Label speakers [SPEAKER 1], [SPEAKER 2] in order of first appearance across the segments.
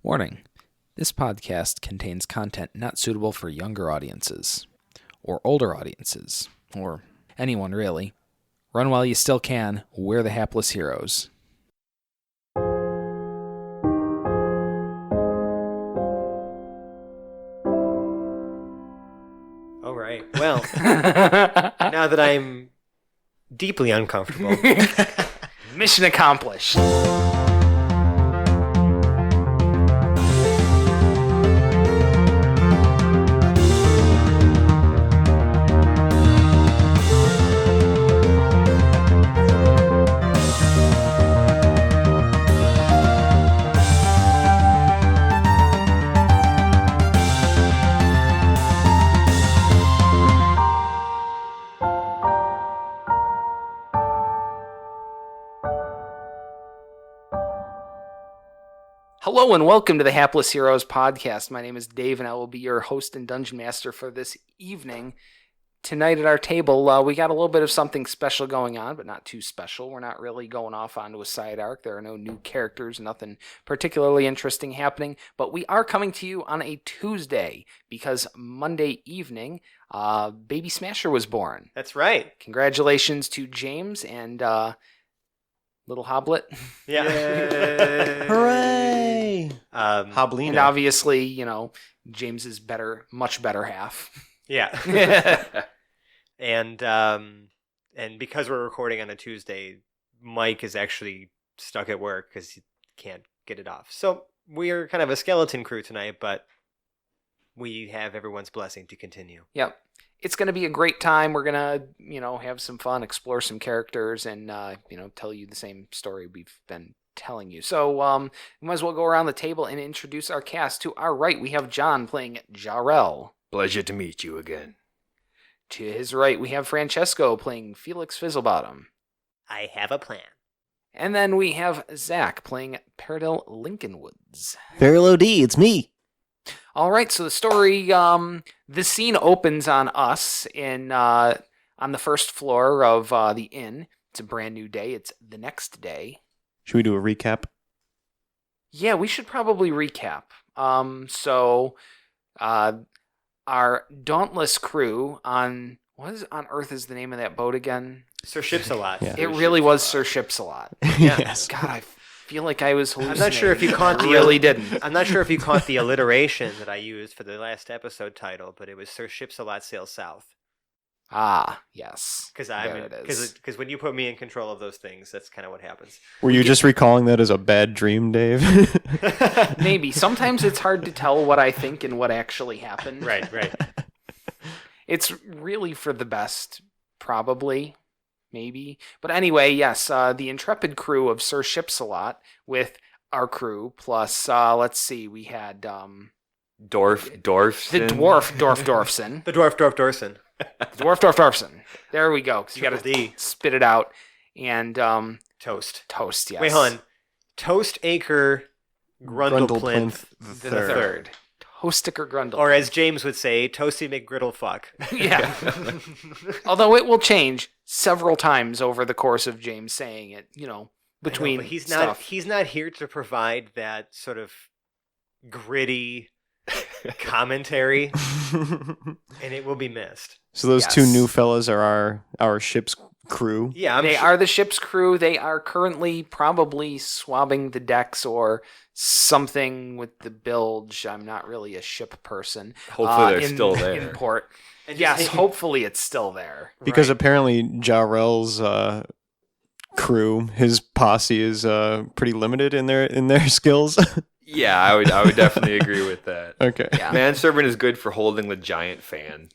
[SPEAKER 1] Warning: this podcast contains content not suitable for younger audiences, or older audiences, or anyone really. Run while you still can. We're the hapless heroes.
[SPEAKER 2] All right. Well, now that I'm deeply uncomfortable.
[SPEAKER 1] Mission accomplished. Hello and welcome to the Hapless Heroes podcast. My name is Dave and I will be your host and dungeon master for this evening. Tonight at our table, we got a little bit of something special going on, but not too special. We're not really going off onto a side arc. There are no new characters, nothing particularly interesting happening, but we are coming to you on a Tuesday because Monday evening, Baby Smasher was born.
[SPEAKER 2] That's right.
[SPEAKER 1] Congratulations to James and Little Hoblet.
[SPEAKER 2] Yeah.
[SPEAKER 3] Hooray!
[SPEAKER 2] Hoblina.
[SPEAKER 1] And obviously, James's much better half.
[SPEAKER 2] Yeah. And because we're recording on a Tuesday, Mike is actually stuck at work because he can't get it off. So we're kind of a skeleton crew tonight, but we have everyone's blessing to continue.
[SPEAKER 1] Yep. It's going to be a great time. We're going to, have some fun, explore some characters, and, tell you the same story we've been telling you. So we might as well go around the table and introduce our cast. To our right, we have John playing Jarrell.
[SPEAKER 4] Pleasure to meet you again.
[SPEAKER 1] To his right, we have Francesco playing Felix Fizzlebottom.
[SPEAKER 2] I have a plan.
[SPEAKER 1] And then we have Zach playing Paradil Lincolnwoods.
[SPEAKER 3] Very low D, it's me.
[SPEAKER 1] All right, so the story, the scene opens on us on the first floor of the inn. It's a brand new day. It's the next day.
[SPEAKER 3] Should we do a recap?
[SPEAKER 1] Yeah, we should probably recap. Our dauntless crew on, what on earth is the name of that boat again?
[SPEAKER 2] Sir Ships-a-Lot.
[SPEAKER 3] Yeah.
[SPEAKER 1] It really was Sir Ships-a-Lot.
[SPEAKER 2] Yeah.
[SPEAKER 3] Yes.
[SPEAKER 1] God, I feel like I was hallucinating.
[SPEAKER 2] I'm not sure if you caught
[SPEAKER 1] I'm
[SPEAKER 2] not sure if you caught the alliteration that I used for the last episode title, but it was Sir Ships-a-Lot Sail South.
[SPEAKER 1] Ah, yes.
[SPEAKER 2] Because when you put me in control of those things, that's kind of what happens.
[SPEAKER 3] Were you just recalling that as a bad dream, Dave?
[SPEAKER 1] Maybe. Sometimes it's hard to tell what I think and what actually happened.
[SPEAKER 2] Right.
[SPEAKER 1] It's really for the best, probably, maybe. But anyway, yes, the intrepid crew of Sir Ships-a-Lot with our crew, plus, let's see, we had...
[SPEAKER 4] Dorfson.
[SPEAKER 1] The dwarf Dorfson.
[SPEAKER 2] The dwarf Dorfson.
[SPEAKER 1] Dwarfson. There we go. 'Cause you got to
[SPEAKER 2] D.
[SPEAKER 1] spit it out. And
[SPEAKER 2] Toast.
[SPEAKER 1] yes.
[SPEAKER 2] Wait, hold on. Toast Acre Grundleplinth
[SPEAKER 1] The third. Toasticker Grundle.
[SPEAKER 2] Or as James would say, Toasty McGriddlefuck.
[SPEAKER 1] Yeah. Although it will change several times over the course of James saying it, between
[SPEAKER 2] But he's
[SPEAKER 1] stuff.
[SPEAKER 2] he's not here to provide that sort of gritty commentary, and it will be missed.
[SPEAKER 3] So those two
[SPEAKER 1] Yes.
[SPEAKER 3] new fellas are our ship's crew.
[SPEAKER 2] Yeah,
[SPEAKER 1] They are the ship's crew. They are currently probably swabbing the decks or something with the bilge. I'm not really a ship person.
[SPEAKER 4] Hopefully they're still there.
[SPEAKER 1] In port.
[SPEAKER 2] And
[SPEAKER 1] Yes,
[SPEAKER 2] just-
[SPEAKER 1] hopefully it's still there.
[SPEAKER 3] Because
[SPEAKER 2] Right.
[SPEAKER 3] apparently Jarrell's crew, his posse is pretty limited in their skills.
[SPEAKER 4] Yeah, I would definitely agree with that.
[SPEAKER 3] Okay.
[SPEAKER 1] Yeah.
[SPEAKER 4] Manservant is good for holding the giant fan.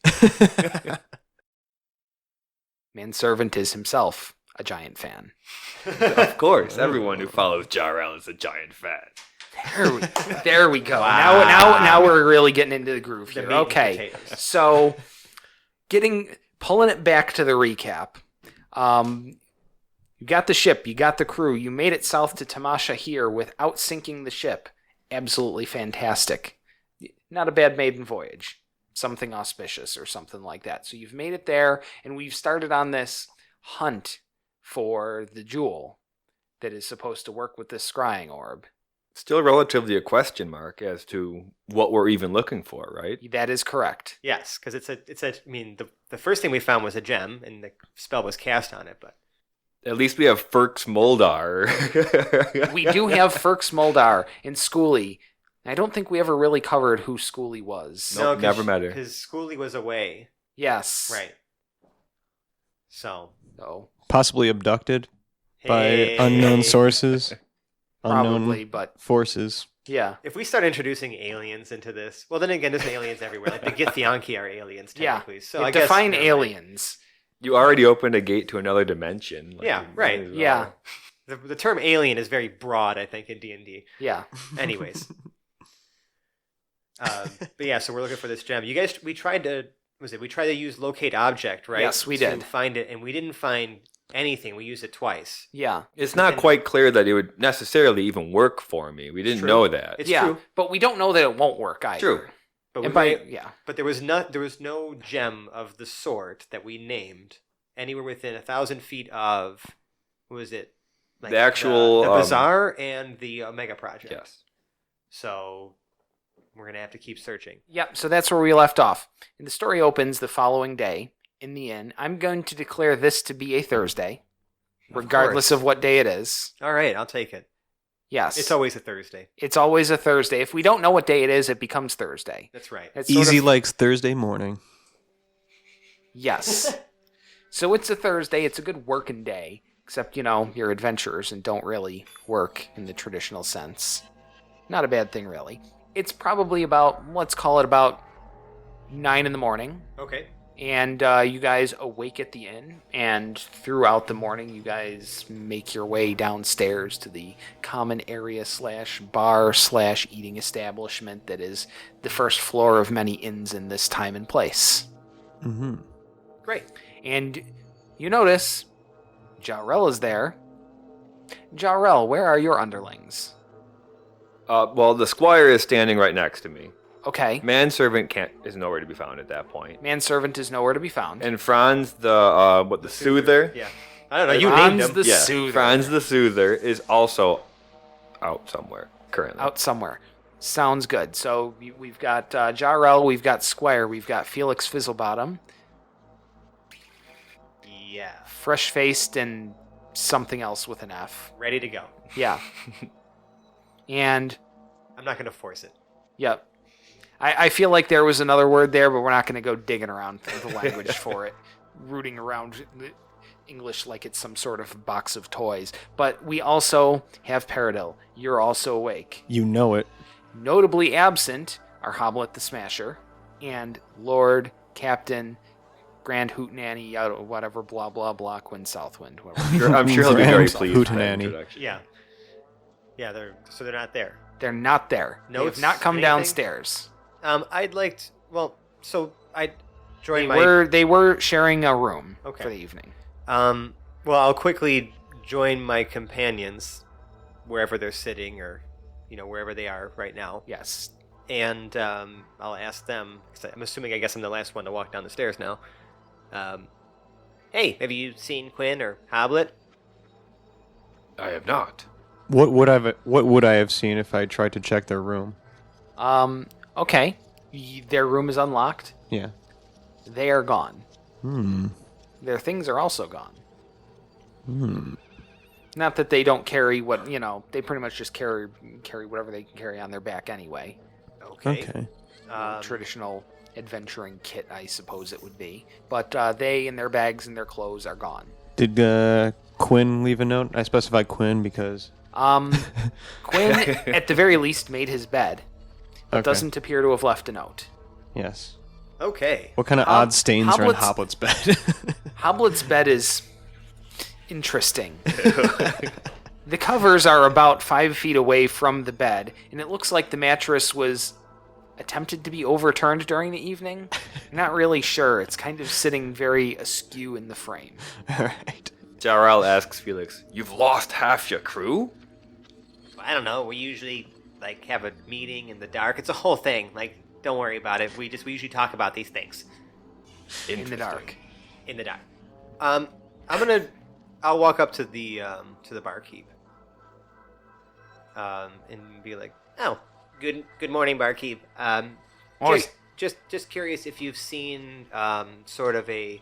[SPEAKER 1] Manservant is himself a giant fan.
[SPEAKER 4] Of course, everyone who follows Jarrell is a giant fan.
[SPEAKER 1] There we go.
[SPEAKER 2] Wow.
[SPEAKER 1] Now we're really getting into the groove
[SPEAKER 2] The
[SPEAKER 1] here.
[SPEAKER 2] meat and
[SPEAKER 1] Okay.
[SPEAKER 2] potatoes.
[SPEAKER 1] So pulling it back to the recap. You got the ship, you got the crew, you made it south to Tamasha here without sinking the ship. Absolutely fantastic. Not a bad maiden voyage. Something auspicious or something like that. So you've made it there, and we've started on this hunt for the jewel that is supposed to work with this scrying orb.
[SPEAKER 4] Still relatively a question mark as to what we're even looking for, right?
[SPEAKER 1] That is correct.
[SPEAKER 2] Yes, because I mean, the first thing we found was a gem, and the spell was cast on it, but
[SPEAKER 4] At least we have Ferks Moldar.
[SPEAKER 1] We do have Ferks Moldar and Schoolie. I don't think we ever really covered who Schoolie was.
[SPEAKER 4] Nope, never met her.
[SPEAKER 2] Because Schoolie was away.
[SPEAKER 1] Yes.
[SPEAKER 2] Right. So.
[SPEAKER 1] Oh,
[SPEAKER 3] Possibly abducted by
[SPEAKER 2] Hey.
[SPEAKER 3] unknown sources,
[SPEAKER 1] probably,
[SPEAKER 3] unknown
[SPEAKER 1] but
[SPEAKER 3] forces.
[SPEAKER 1] yeah.
[SPEAKER 2] If we start introducing aliens into this, well, then again, there's aliens everywhere. Like the Githyanki are aliens,
[SPEAKER 1] Yeah.
[SPEAKER 2] technically. So I guess
[SPEAKER 1] Define
[SPEAKER 2] never mind.
[SPEAKER 1] aliens.
[SPEAKER 4] You already opened a gate to another dimension.
[SPEAKER 2] Yeah,
[SPEAKER 4] you
[SPEAKER 2] right.
[SPEAKER 4] might as
[SPEAKER 1] Yeah.
[SPEAKER 4] well.
[SPEAKER 2] The term alien is very broad, I think, in D&D.
[SPEAKER 1] Yeah.
[SPEAKER 2] Anyways. But yeah, so we're looking for this gem. You guys, we tried to use locate object, right?
[SPEAKER 1] Yes, we
[SPEAKER 2] to
[SPEAKER 1] did.
[SPEAKER 2] find it, and we didn't find anything. We used it twice.
[SPEAKER 1] Yeah.
[SPEAKER 4] It's not quite clear that it would necessarily even work for me. We didn't
[SPEAKER 2] True.
[SPEAKER 4] know that.
[SPEAKER 2] It's
[SPEAKER 1] yeah.
[SPEAKER 2] true.
[SPEAKER 1] But we don't know that it won't work either.
[SPEAKER 4] True.
[SPEAKER 2] But
[SPEAKER 1] And
[SPEAKER 2] we
[SPEAKER 1] by
[SPEAKER 2] but there was no gem of the sort that we named anywhere within 1,000 feet of, what was it? Like
[SPEAKER 4] The actual,
[SPEAKER 2] the bazaar and the Omega Project.
[SPEAKER 4] Yes.
[SPEAKER 2] So we're gonna have to keep searching.
[SPEAKER 1] Yep, so that's where we left off. And the story opens the following day in the inn. I'm going to declare this to be a Thursday, regardless of what day it is.
[SPEAKER 2] All right, I'll take it.
[SPEAKER 1] Yes.
[SPEAKER 2] It's always a Thursday.
[SPEAKER 1] It's always a Thursday. If we don't know what day it is, it becomes Thursday.
[SPEAKER 2] That's right.
[SPEAKER 1] It's sort
[SPEAKER 3] Easy
[SPEAKER 1] of-
[SPEAKER 3] likes Thursday morning.
[SPEAKER 1] Yes. So it's a Thursday. It's a good working day, except, you're adventurers and don't really work in the traditional sense. Not a bad thing, really. It's probably let's call it about 9 in the morning.
[SPEAKER 2] Okay.
[SPEAKER 1] And you guys awake at the inn, and throughout the morning, you guys make your way downstairs to the common area / bar / eating establishment that is the first floor of many inns in this time and place.
[SPEAKER 3] Mm-hmm.
[SPEAKER 2] Great.
[SPEAKER 1] And you notice Jarrell is there. Jarrell, where are your underlings?
[SPEAKER 4] Well, the squire is standing right next to me.
[SPEAKER 1] Okay.
[SPEAKER 4] Manservant is nowhere to be found at that point.
[SPEAKER 1] Manservant is nowhere to be found.
[SPEAKER 4] And Franz, the soother.
[SPEAKER 2] Yeah. I don't know. You
[SPEAKER 1] Franz
[SPEAKER 2] named him.
[SPEAKER 1] the
[SPEAKER 4] Yeah,
[SPEAKER 1] soother.
[SPEAKER 4] Franz the soother is also out somewhere currently.
[SPEAKER 1] Out somewhere. Sounds good. So we've got Jarrell, we've got Squire, we've got Felix Fizzlebottom,
[SPEAKER 2] Yeah.
[SPEAKER 1] fresh-faced and something else with an F.
[SPEAKER 2] Ready to go.
[SPEAKER 1] Yeah. And,
[SPEAKER 2] I'm not going to force it.
[SPEAKER 1] yep. I feel like there was another word there, but we're not going to go digging around through the language for it. Rooting around English like it's some sort of box of toys. But we also have Paradil. You're also awake.
[SPEAKER 3] You know it.
[SPEAKER 1] Notably absent are Hoblet the Smasher and Lord Captain Grand Hootenanny, whatever, blah, blah, blah, Quinn Southwind. Whatever.
[SPEAKER 4] I'm sure he'll be very
[SPEAKER 3] Rams,
[SPEAKER 4] pleased with that
[SPEAKER 3] Hootenanny.
[SPEAKER 4] introduction.
[SPEAKER 2] Yeah. Yeah, they're not there.
[SPEAKER 1] They're not there. They
[SPEAKER 2] Notes,
[SPEAKER 1] have not come
[SPEAKER 2] anything?
[SPEAKER 1] downstairs.
[SPEAKER 2] I'd like to, so I'd join
[SPEAKER 1] They were sharing a room
[SPEAKER 2] Okay.
[SPEAKER 1] for the evening.
[SPEAKER 2] well, I'll quickly join my companions wherever they're sitting or, wherever they are right now.
[SPEAKER 1] Yes.
[SPEAKER 2] And I'll ask them, 'cause I'm assuming, I guess I'm the last one to walk down the stairs now. Hey, have you seen Quinn or Hoblet?
[SPEAKER 4] I have not.
[SPEAKER 3] What would I have seen if I tried to check their room?
[SPEAKER 1] Okay. Their room is unlocked.
[SPEAKER 3] Yeah.
[SPEAKER 1] They are gone.
[SPEAKER 3] Hmm.
[SPEAKER 1] Their things are also gone.
[SPEAKER 3] Hmm.
[SPEAKER 1] Not that they don't carry what, they pretty much just carry whatever they can carry on their back anyway.
[SPEAKER 3] Okay.
[SPEAKER 1] Traditional adventuring kit, I suppose it would be. But they and their bags and their clothes are gone.
[SPEAKER 3] Did Quinn leave a note? I specified Quinn because...
[SPEAKER 1] Quinn, at the very least, made his bed, but
[SPEAKER 3] Okay.
[SPEAKER 1] doesn't appear to have left a note.
[SPEAKER 3] Yes.
[SPEAKER 2] Okay.
[SPEAKER 3] What kind of odd stains are in Hoblet's bed?
[SPEAKER 1] Hoblet's bed is interesting. The covers are about 5 feet away from the bed, and it looks like the mattress was attempted to be overturned during the evening. Not really sure. It's kind of sitting very askew in the frame.
[SPEAKER 3] All right.
[SPEAKER 4] Jarrell asks Felix, "You've lost half your crew?"
[SPEAKER 2] I don't know. We usually have a meeting in the dark. It's a whole thing. Don't worry about it. We usually talk about these things
[SPEAKER 1] In the dark.
[SPEAKER 2] in the dark. I'll walk up to the barkeep. and be like, "Oh, good morning, barkeep.
[SPEAKER 1] Oi.
[SPEAKER 2] Just curious if you've seen sort of a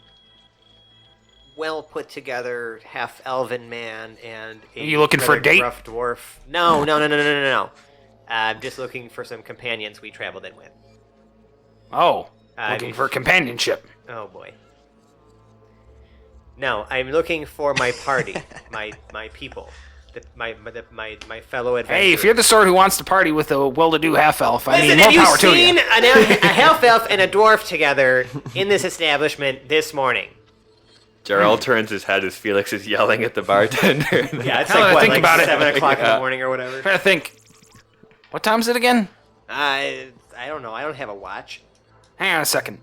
[SPEAKER 2] well put together half elven man and
[SPEAKER 1] Are you looking for a
[SPEAKER 2] rather
[SPEAKER 1] date?
[SPEAKER 2] gruff dwarf. No. I'm just looking for some companions we traveled in with.
[SPEAKER 1] Oh,
[SPEAKER 2] I
[SPEAKER 1] looking
[SPEAKER 2] mean-
[SPEAKER 1] for companionship.
[SPEAKER 2] Oh boy. No, I'm looking for my party, my people, my fellow adventurers.
[SPEAKER 1] Hey, if you're the sort who wants to party with a well-to-do half-elf, I
[SPEAKER 2] Listen,
[SPEAKER 1] mean, more
[SPEAKER 2] have you
[SPEAKER 1] power to
[SPEAKER 2] seen
[SPEAKER 1] you.
[SPEAKER 2] a half-elf and a dwarf together in this establishment this morning?
[SPEAKER 4] Jarrell turns his head as Felix is yelling at the bartender.
[SPEAKER 2] Yeah, it's
[SPEAKER 1] Now that I
[SPEAKER 2] like, what,
[SPEAKER 1] think
[SPEAKER 2] like
[SPEAKER 1] about it-
[SPEAKER 2] 7 o'clock in
[SPEAKER 4] Yeah.
[SPEAKER 2] the morning or whatever?
[SPEAKER 1] I'm trying to think. What time is it again?
[SPEAKER 2] I don't know. I don't have a watch.
[SPEAKER 1] Hang on a second.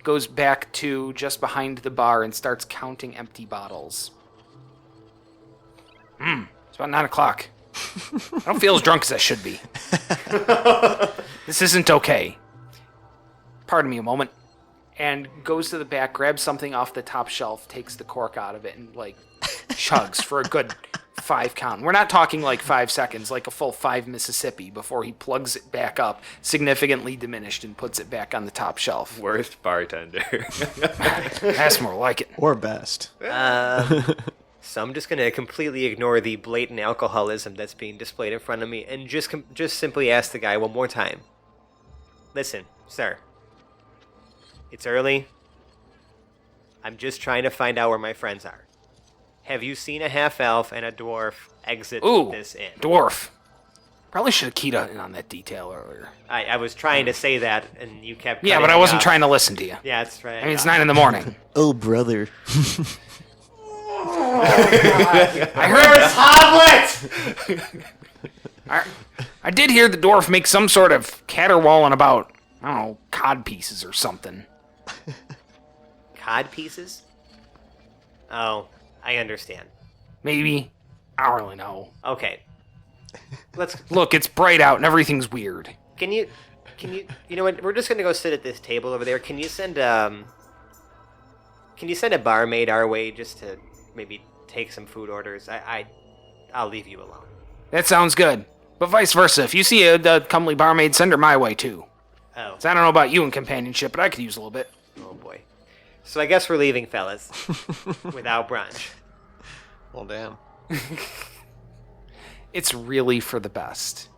[SPEAKER 1] Goes back to just behind the bar and starts counting empty bottles. It's about 9 o'clock. I don't feel as drunk as I should be. This isn't okay. Pardon me a moment. And goes to the back, grabs something off the top shelf, takes the cork out of it, and, like, chugs for a good 5 count. We're not talking, like, 5 seconds, like a full 5 Mississippi before he plugs it back up, significantly diminished, and puts it back on the top shelf.
[SPEAKER 4] Worst bartender.
[SPEAKER 1] That's more like it.
[SPEAKER 3] Or best.
[SPEAKER 2] So I'm just gonna completely ignore the blatant alcoholism that's being displayed in front of me, and just simply ask the guy one more time. Listen, sir. It's early. I'm just trying to find out where my friends are. Have you seen a half-elf and a dwarf exit
[SPEAKER 1] Ooh,
[SPEAKER 2] this inn?
[SPEAKER 1] dwarf. Probably should have keyed in on that detail earlier.
[SPEAKER 2] I was trying to say that, and you kept.
[SPEAKER 1] Yeah,
[SPEAKER 2] cutting
[SPEAKER 1] but I
[SPEAKER 2] me
[SPEAKER 1] wasn't
[SPEAKER 2] off.
[SPEAKER 1] trying to listen to you.
[SPEAKER 2] Yeah, that's right.
[SPEAKER 1] I mean, it's 9 in the morning.
[SPEAKER 3] Oh, brother.
[SPEAKER 1] I heard I did hear the dwarf make some sort of caterwauling about, I don't know, cod pieces or something.
[SPEAKER 2] Cod pieces? Oh, I understand.
[SPEAKER 1] Maybe. I don't really know.
[SPEAKER 2] Okay. Let's.
[SPEAKER 1] Look, it's bright out and everything's weird.
[SPEAKER 2] Can you? You know what? We're just gonna go sit at this table over there. Can you send a barmaid our way just to maybe take some food orders? I'll leave you alone.
[SPEAKER 1] That sounds good. But vice versa. If you see a comely barmaid, send her my way, too.
[SPEAKER 2] Oh.
[SPEAKER 1] So I don't know about you in companionship, but I could use a little bit.
[SPEAKER 2] Oh boy. So I guess we're leaving, fellas, without brunch.
[SPEAKER 3] Well, damn.
[SPEAKER 1] It's really for the best.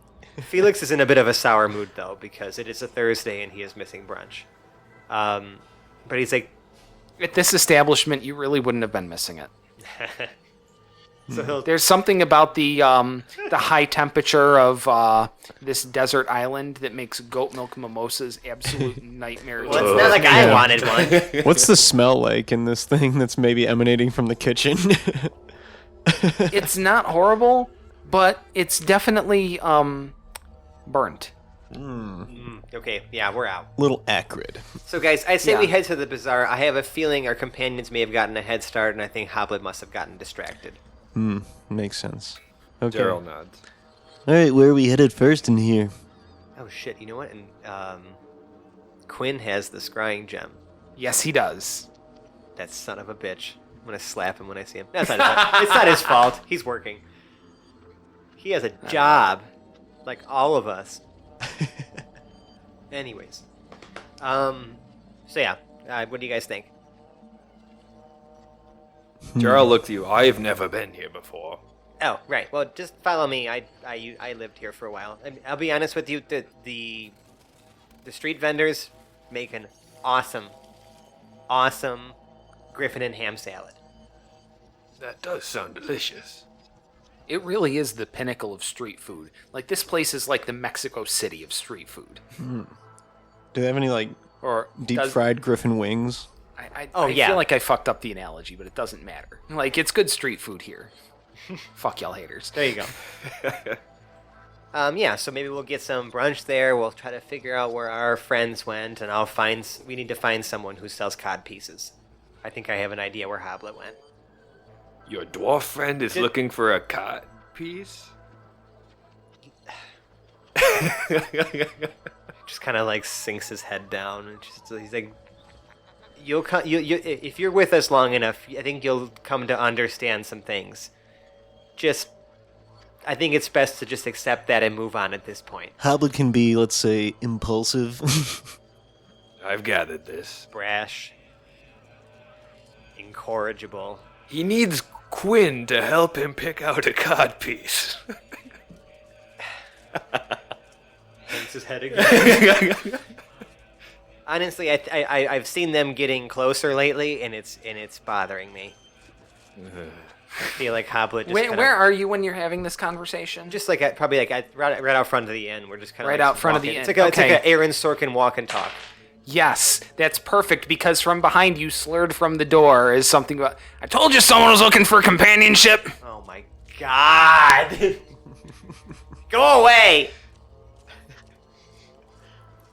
[SPEAKER 2] Felix is in a bit of a sour mood though because it is a Thursday and he is missing brunch. But he's like,
[SPEAKER 1] At this establishment, you really wouldn't have been missing it.
[SPEAKER 2] so he'll.
[SPEAKER 1] There's something about the high temperature of this desert island that makes goat milk mimosas absolute nightmare.
[SPEAKER 2] Well, it's not like I wanted one.
[SPEAKER 3] What's the smell like in this thing that's maybe emanating from the kitchen?
[SPEAKER 1] It's not horrible, but it's definitely burnt.
[SPEAKER 2] Okay, yeah, we're out.
[SPEAKER 3] Little acrid.
[SPEAKER 2] So guys, I say we
[SPEAKER 1] Yeah.
[SPEAKER 2] head to the bazaar. I have a feeling our companions may have gotten a head start, and I think Hoblet must have gotten distracted.
[SPEAKER 3] Makes sense. Okay.
[SPEAKER 4] Jarrell nods.
[SPEAKER 3] All right, where are we headed first in here?
[SPEAKER 2] Oh shit! You know what? And Quinn has the scrying gem.
[SPEAKER 1] Yes, he does.
[SPEAKER 2] That son of a bitch. I'm gonna slap him when I see him. That's not his fault. It's not his fault. He's working. He has a job, like all of us. Anyways, so yeah, what do you guys think?
[SPEAKER 4] Jarrell looked at you. I've never been here before.
[SPEAKER 2] Oh, right. Well, just follow me. I lived here for a while. I'll be honest with you. The street vendors make an awesome Griffin and ham salad.
[SPEAKER 4] That does sound delicious.
[SPEAKER 1] It really is the pinnacle of street food. Like, this place is like the Mexico City of street food.
[SPEAKER 3] Do they have any, like,
[SPEAKER 1] Or
[SPEAKER 3] deep
[SPEAKER 1] does-
[SPEAKER 3] fried griffin wings?
[SPEAKER 1] I
[SPEAKER 2] Oh, yeah.
[SPEAKER 1] feel like I fucked up the analogy, but it doesn't matter. Like, it's good street food here. Fuck y'all haters.
[SPEAKER 2] There you go. Yeah, so maybe we'll get some brunch there. We'll try to figure out where our friends went, and we need to find someone who sells cod pieces. I think I have an idea where Hoblet went.
[SPEAKER 4] Your dwarf friend is looking for a cod piece?
[SPEAKER 2] Just kind of like sinks his head down, and he's like, "You'll come. If you're with us long enough, I think you'll come to understand some things. Just, I think it's best to just accept that and move on at this point.
[SPEAKER 3] Hoblet can be, let's say, impulsive.
[SPEAKER 4] I've gathered this.
[SPEAKER 2] Brash. Incorrigible.
[SPEAKER 4] He needs Quinn to help him pick out a codpiece.
[SPEAKER 2] Hanks his head again. Honestly, I've seen them getting closer lately, and it's bothering me. I feel like Hoblet just
[SPEAKER 1] Where are you when you're having this conversation?
[SPEAKER 2] just like right out front of the inn. We're just kind of
[SPEAKER 1] Right out front of the inn.
[SPEAKER 2] It's like it's like
[SPEAKER 1] Okay.
[SPEAKER 2] an Aaron Sorkin walk and talk.
[SPEAKER 1] Yes, that's perfect because from behind you, slurred from the door, is something about, I told you someone was looking for companionship.
[SPEAKER 2] Oh my god! Go away!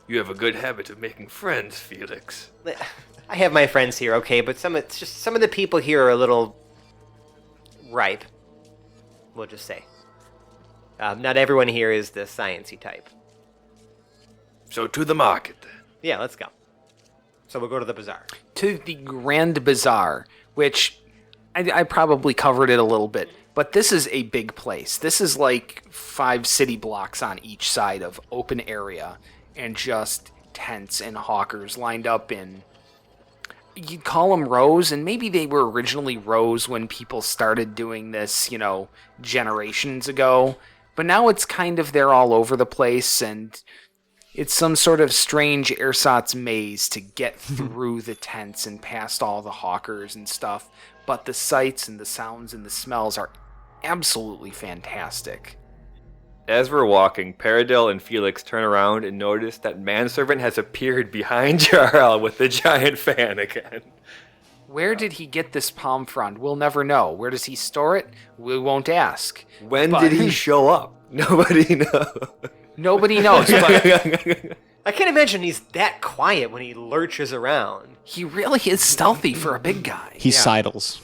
[SPEAKER 4] You have a good habit of making friends, Felix.
[SPEAKER 2] I have my friends here, okay, but some of the people here are a little ripe. We'll just say. Not everyone here is the sciencey type.
[SPEAKER 4] So to the market.
[SPEAKER 2] Yeah, let's go. So we'll go to the bazaar.
[SPEAKER 1] To the Grand Bazaar, which I probably covered it a little bit, but this is a big place. This is like 5 city blocks on each side of open area and just tents and hawkers lined up in, you'd call them rows, and maybe they were originally rows when people started doing this, generations ago, but now it's kind of they're all over the place, and it's some sort of strange ersatz maze to get through the tents and past all the hawkers and stuff, but the sights and the sounds and the smells are absolutely fantastic.
[SPEAKER 4] As we're walking, Paradil and Felix turn around and notice that manservant has appeared behind Jarl with the giant fan again.
[SPEAKER 1] Where did he get this palm frond? We'll never know. Where does he store it? We won't ask.
[SPEAKER 4] When
[SPEAKER 1] But-
[SPEAKER 4] did he show up? Nobody knows.
[SPEAKER 1] Nobody knows, but
[SPEAKER 2] I can't imagine he's that quiet when he lurches around.
[SPEAKER 1] he really is stealthy for a big guy.
[SPEAKER 3] He
[SPEAKER 2] Yeah.
[SPEAKER 3] sidles.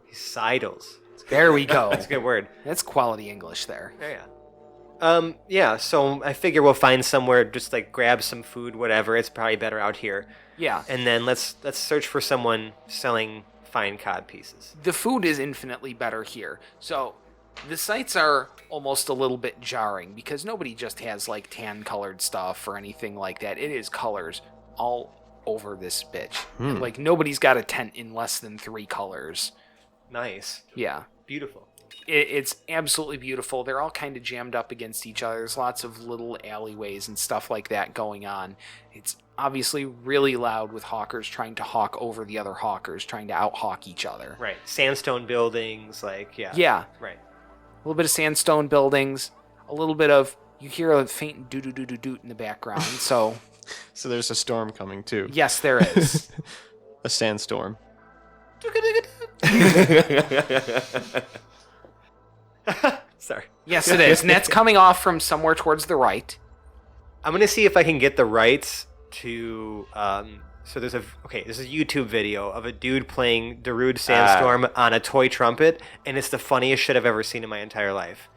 [SPEAKER 2] He sidles.
[SPEAKER 1] There we go.
[SPEAKER 2] That's a good word.
[SPEAKER 1] That's quality English there.
[SPEAKER 2] Yeah. Yeah, so I figure we'll find somewhere, just like grab some food, whatever. It's probably better out here.
[SPEAKER 1] Yeah.
[SPEAKER 2] And then let's search for someone selling fine cod pieces.
[SPEAKER 1] The food is infinitely better here. So the sights are almost a little bit jarring because nobody just has like tan colored stuff or anything like that. It is colors all over this bitch. Like nobody's got a tent in less than 3 colors.
[SPEAKER 2] Nice.
[SPEAKER 1] Yeah.
[SPEAKER 2] Beautiful.
[SPEAKER 1] It's absolutely beautiful. They're all kind of jammed up against each other. There's lots of little alleyways and stuff like that going on. It's obviously really loud with hawkers trying to hawk over the other hawkers, trying to out-hawk each other.
[SPEAKER 2] Right. Sandstone buildings, like, yeah.
[SPEAKER 1] Yeah.
[SPEAKER 2] Right.
[SPEAKER 1] A little bit of sandstone buildings, a little bit of, you hear a faint doo-doo-doo-doo-doot in the background. So,
[SPEAKER 3] So there's a storm coming too.
[SPEAKER 1] yes, there is.
[SPEAKER 3] A sandstorm.
[SPEAKER 2] Sorry.
[SPEAKER 1] Yes, it is. And that's coming off from somewhere towards the right.
[SPEAKER 2] I'm gonna see if I can get the rights to. So there's a YouTube video of a dude playing Darude Sandstorm on a toy trumpet, and it's the funniest shit I've ever seen in my entire life.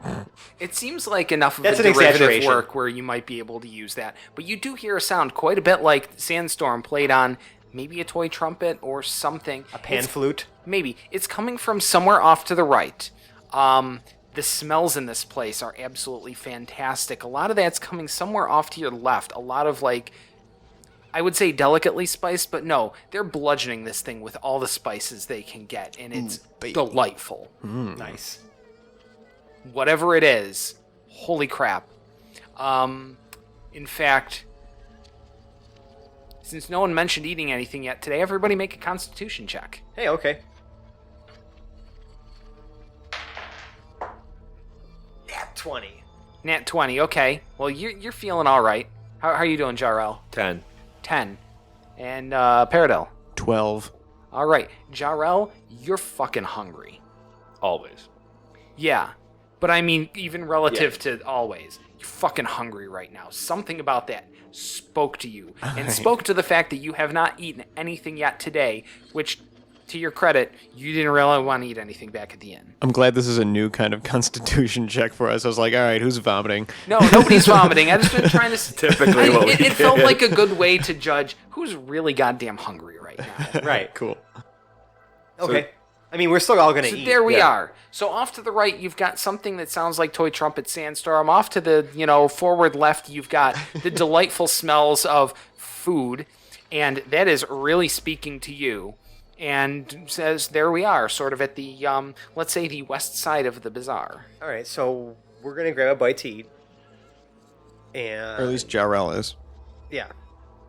[SPEAKER 1] It seems like enough of
[SPEAKER 2] That's
[SPEAKER 1] a
[SPEAKER 2] an
[SPEAKER 1] derivative
[SPEAKER 2] exaggeration.
[SPEAKER 1] work where you might be able to use that. But you do hear a sound quite a bit like Sandstorm played on maybe a toy trumpet or something.
[SPEAKER 2] A pan
[SPEAKER 1] It's-
[SPEAKER 2] flute.
[SPEAKER 1] Maybe. It's coming from somewhere off to the right. The smells in this place are absolutely fantastic. A lot of that's coming somewhere off to your left. A lot of, like, I would say delicately spiced, but no, they're bludgeoning this thing with all the spices they can get, and it's
[SPEAKER 3] baby.
[SPEAKER 1] delightful.
[SPEAKER 2] Nice.
[SPEAKER 1] Whatever it is, holy crap. In fact, since no one mentioned eating anything yet today, everybody make a constitution check.
[SPEAKER 2] Hey, okay. Nat 20.
[SPEAKER 1] Nat 20, okay. Well, you're feeling all right. How are you doing, Jarrell?
[SPEAKER 4] 10.
[SPEAKER 1] 10. And Paradel.
[SPEAKER 3] 12.
[SPEAKER 1] All right. Jarrell, you're fucking hungry.
[SPEAKER 4] Always.
[SPEAKER 1] Yeah. But I mean, even relative to always, you're fucking hungry right now. Something about that spoke to you. And spoke to the fact that you have not eaten anything yet today, which, to your credit, you didn't really want to eat anything back at the inn.
[SPEAKER 3] I'm glad this is a new kind of constitution check for us. I was like, all right, who's vomiting?
[SPEAKER 1] No, nobody's vomiting. I just been trying to...
[SPEAKER 4] Typically what we
[SPEAKER 1] it felt
[SPEAKER 4] did.
[SPEAKER 1] like a good way to judge who's really goddamn hungry right now.
[SPEAKER 2] Right.
[SPEAKER 3] Cool.
[SPEAKER 2] Okay. I mean, we're still all going to
[SPEAKER 1] So
[SPEAKER 2] eat.
[SPEAKER 1] there we
[SPEAKER 4] yeah.
[SPEAKER 1] are. So off to the right, you've got something that sounds like Toy Trumpet Sandstorm. Off to the, forward left, you've got the delightful smells of food. And that is really speaking to you. And says, there we are, sort of at the, let's say, the west side of the bazaar.
[SPEAKER 2] All right, so we're going to grab a bite to eat. And
[SPEAKER 3] Or at least Jarrell is.
[SPEAKER 2] yeah,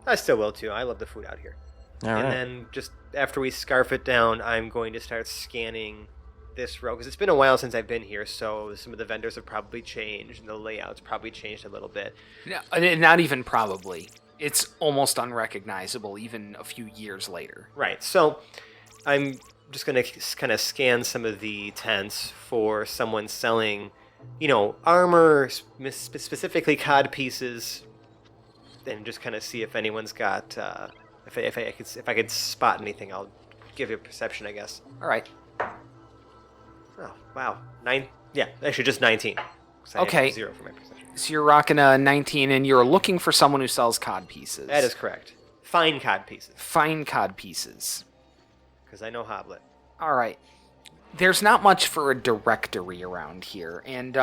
[SPEAKER 2] I still will too. I love the food out here.
[SPEAKER 3] All
[SPEAKER 2] And
[SPEAKER 3] right.
[SPEAKER 2] then just after we scarf it down, I'm going to start scanning this row because it's been a while since I've been here, so some of the vendors have probably changed and the layout's probably changed a little bit.
[SPEAKER 1] Not even probably. It's almost unrecognizable even a few years later.
[SPEAKER 2] Right, so I'm just going to kind of scan some of the tents for someone selling, armor, specifically cod pieces, and just kind of see if anyone's got. If I could spot anything, I'll give you a perception, I guess.
[SPEAKER 1] All right.
[SPEAKER 2] Oh wow, 9. Yeah, actually just 19. 'Cause I had
[SPEAKER 1] Okay.
[SPEAKER 2] 0 for my perception.
[SPEAKER 1] So you're rocking a 19, and you're looking for someone who sells cod pieces.
[SPEAKER 2] That is correct. Fine cod pieces,
[SPEAKER 1] Fine cod pieces.
[SPEAKER 2] because I know Hoblet.
[SPEAKER 1] All right. There's not much for a directory around here. And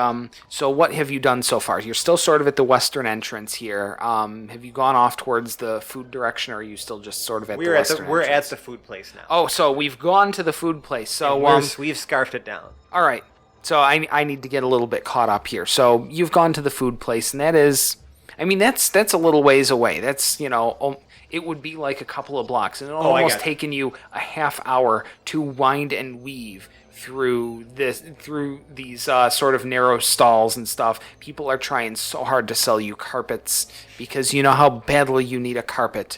[SPEAKER 1] so what have you done so far? You're still sort of at the western entrance here. Have you gone off towards the food direction, or are you still just sort of at the western
[SPEAKER 2] We're
[SPEAKER 1] entrance?
[SPEAKER 2] at the food place now.
[SPEAKER 1] Oh, so we've gone to the food place. So
[SPEAKER 2] We've scarfed it down.
[SPEAKER 1] all right. So I need to get a little bit caught up here. So you've gone to the food place, and that is, I mean, that's a little ways away. That's, it would be like a couple of blocks, and it
[SPEAKER 2] I
[SPEAKER 1] almost
[SPEAKER 2] got it.
[SPEAKER 1] taken you a half hour to wind and weave through these sort of narrow stalls and stuff. People are trying so hard to sell you carpets because you know how badly you need a carpet.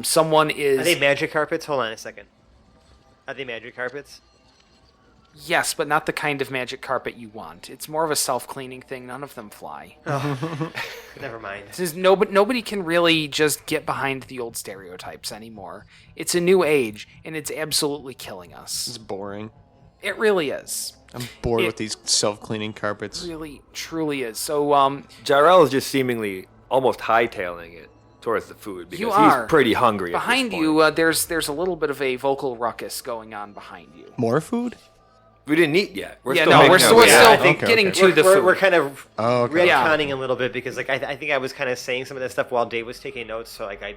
[SPEAKER 1] Someone is
[SPEAKER 2] Are they magic carpets? Hold on a second. Are they magic carpets?
[SPEAKER 1] yes, but not the kind of magic carpet you want. It's more of a self-cleaning thing. None of them fly.
[SPEAKER 2] Never mind.
[SPEAKER 1] This is nobody can really just get behind the old stereotypes anymore. It's a new age, and it's absolutely killing us.
[SPEAKER 3] It's boring.
[SPEAKER 1] It really is.
[SPEAKER 3] I'm bored
[SPEAKER 1] It-
[SPEAKER 3] with these self-cleaning carpets.
[SPEAKER 1] Really, truly is. So,
[SPEAKER 4] Jarrell is just seemingly almost hightailing it towards the food because
[SPEAKER 1] You are.
[SPEAKER 4] he's pretty hungry.
[SPEAKER 1] behind
[SPEAKER 4] at this
[SPEAKER 1] you,
[SPEAKER 4] point.
[SPEAKER 1] there's a little bit of a vocal ruckus going on behind you.
[SPEAKER 3] More food?
[SPEAKER 4] We didn't eat yet. We're
[SPEAKER 1] Yeah,
[SPEAKER 4] still
[SPEAKER 1] no,
[SPEAKER 4] making
[SPEAKER 1] we're
[SPEAKER 4] our
[SPEAKER 1] still,
[SPEAKER 4] way.
[SPEAKER 1] we're still
[SPEAKER 2] I think-
[SPEAKER 1] getting
[SPEAKER 3] okay.
[SPEAKER 1] to the food.
[SPEAKER 2] We're kind of
[SPEAKER 3] Oh, okay.
[SPEAKER 2] retconning a little bit because I think I was kind of saying some of that stuff while Dave was taking notes. So I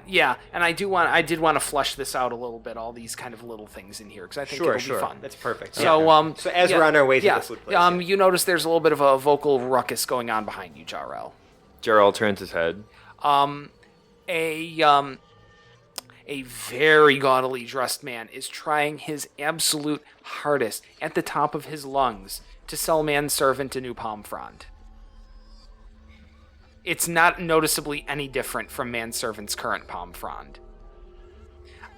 [SPEAKER 1] Yeah, and I did want to flesh this out a little bit. All these kind of little things in here because I think it'll be fun.
[SPEAKER 2] That's perfect.
[SPEAKER 1] So,
[SPEAKER 2] Yeah. So as
[SPEAKER 1] yeah,
[SPEAKER 2] we're on our way to
[SPEAKER 1] yeah,
[SPEAKER 2] the food place,
[SPEAKER 1] you notice there's a little bit of a vocal ruckus going on behind you, Jarrell.
[SPEAKER 4] Jarrell turns his head.
[SPEAKER 1] A very gaudily dressed man is trying his absolute hardest at the top of his lungs to sell manservant a new palm frond. It's not noticeably any different from manservant's current palm frond.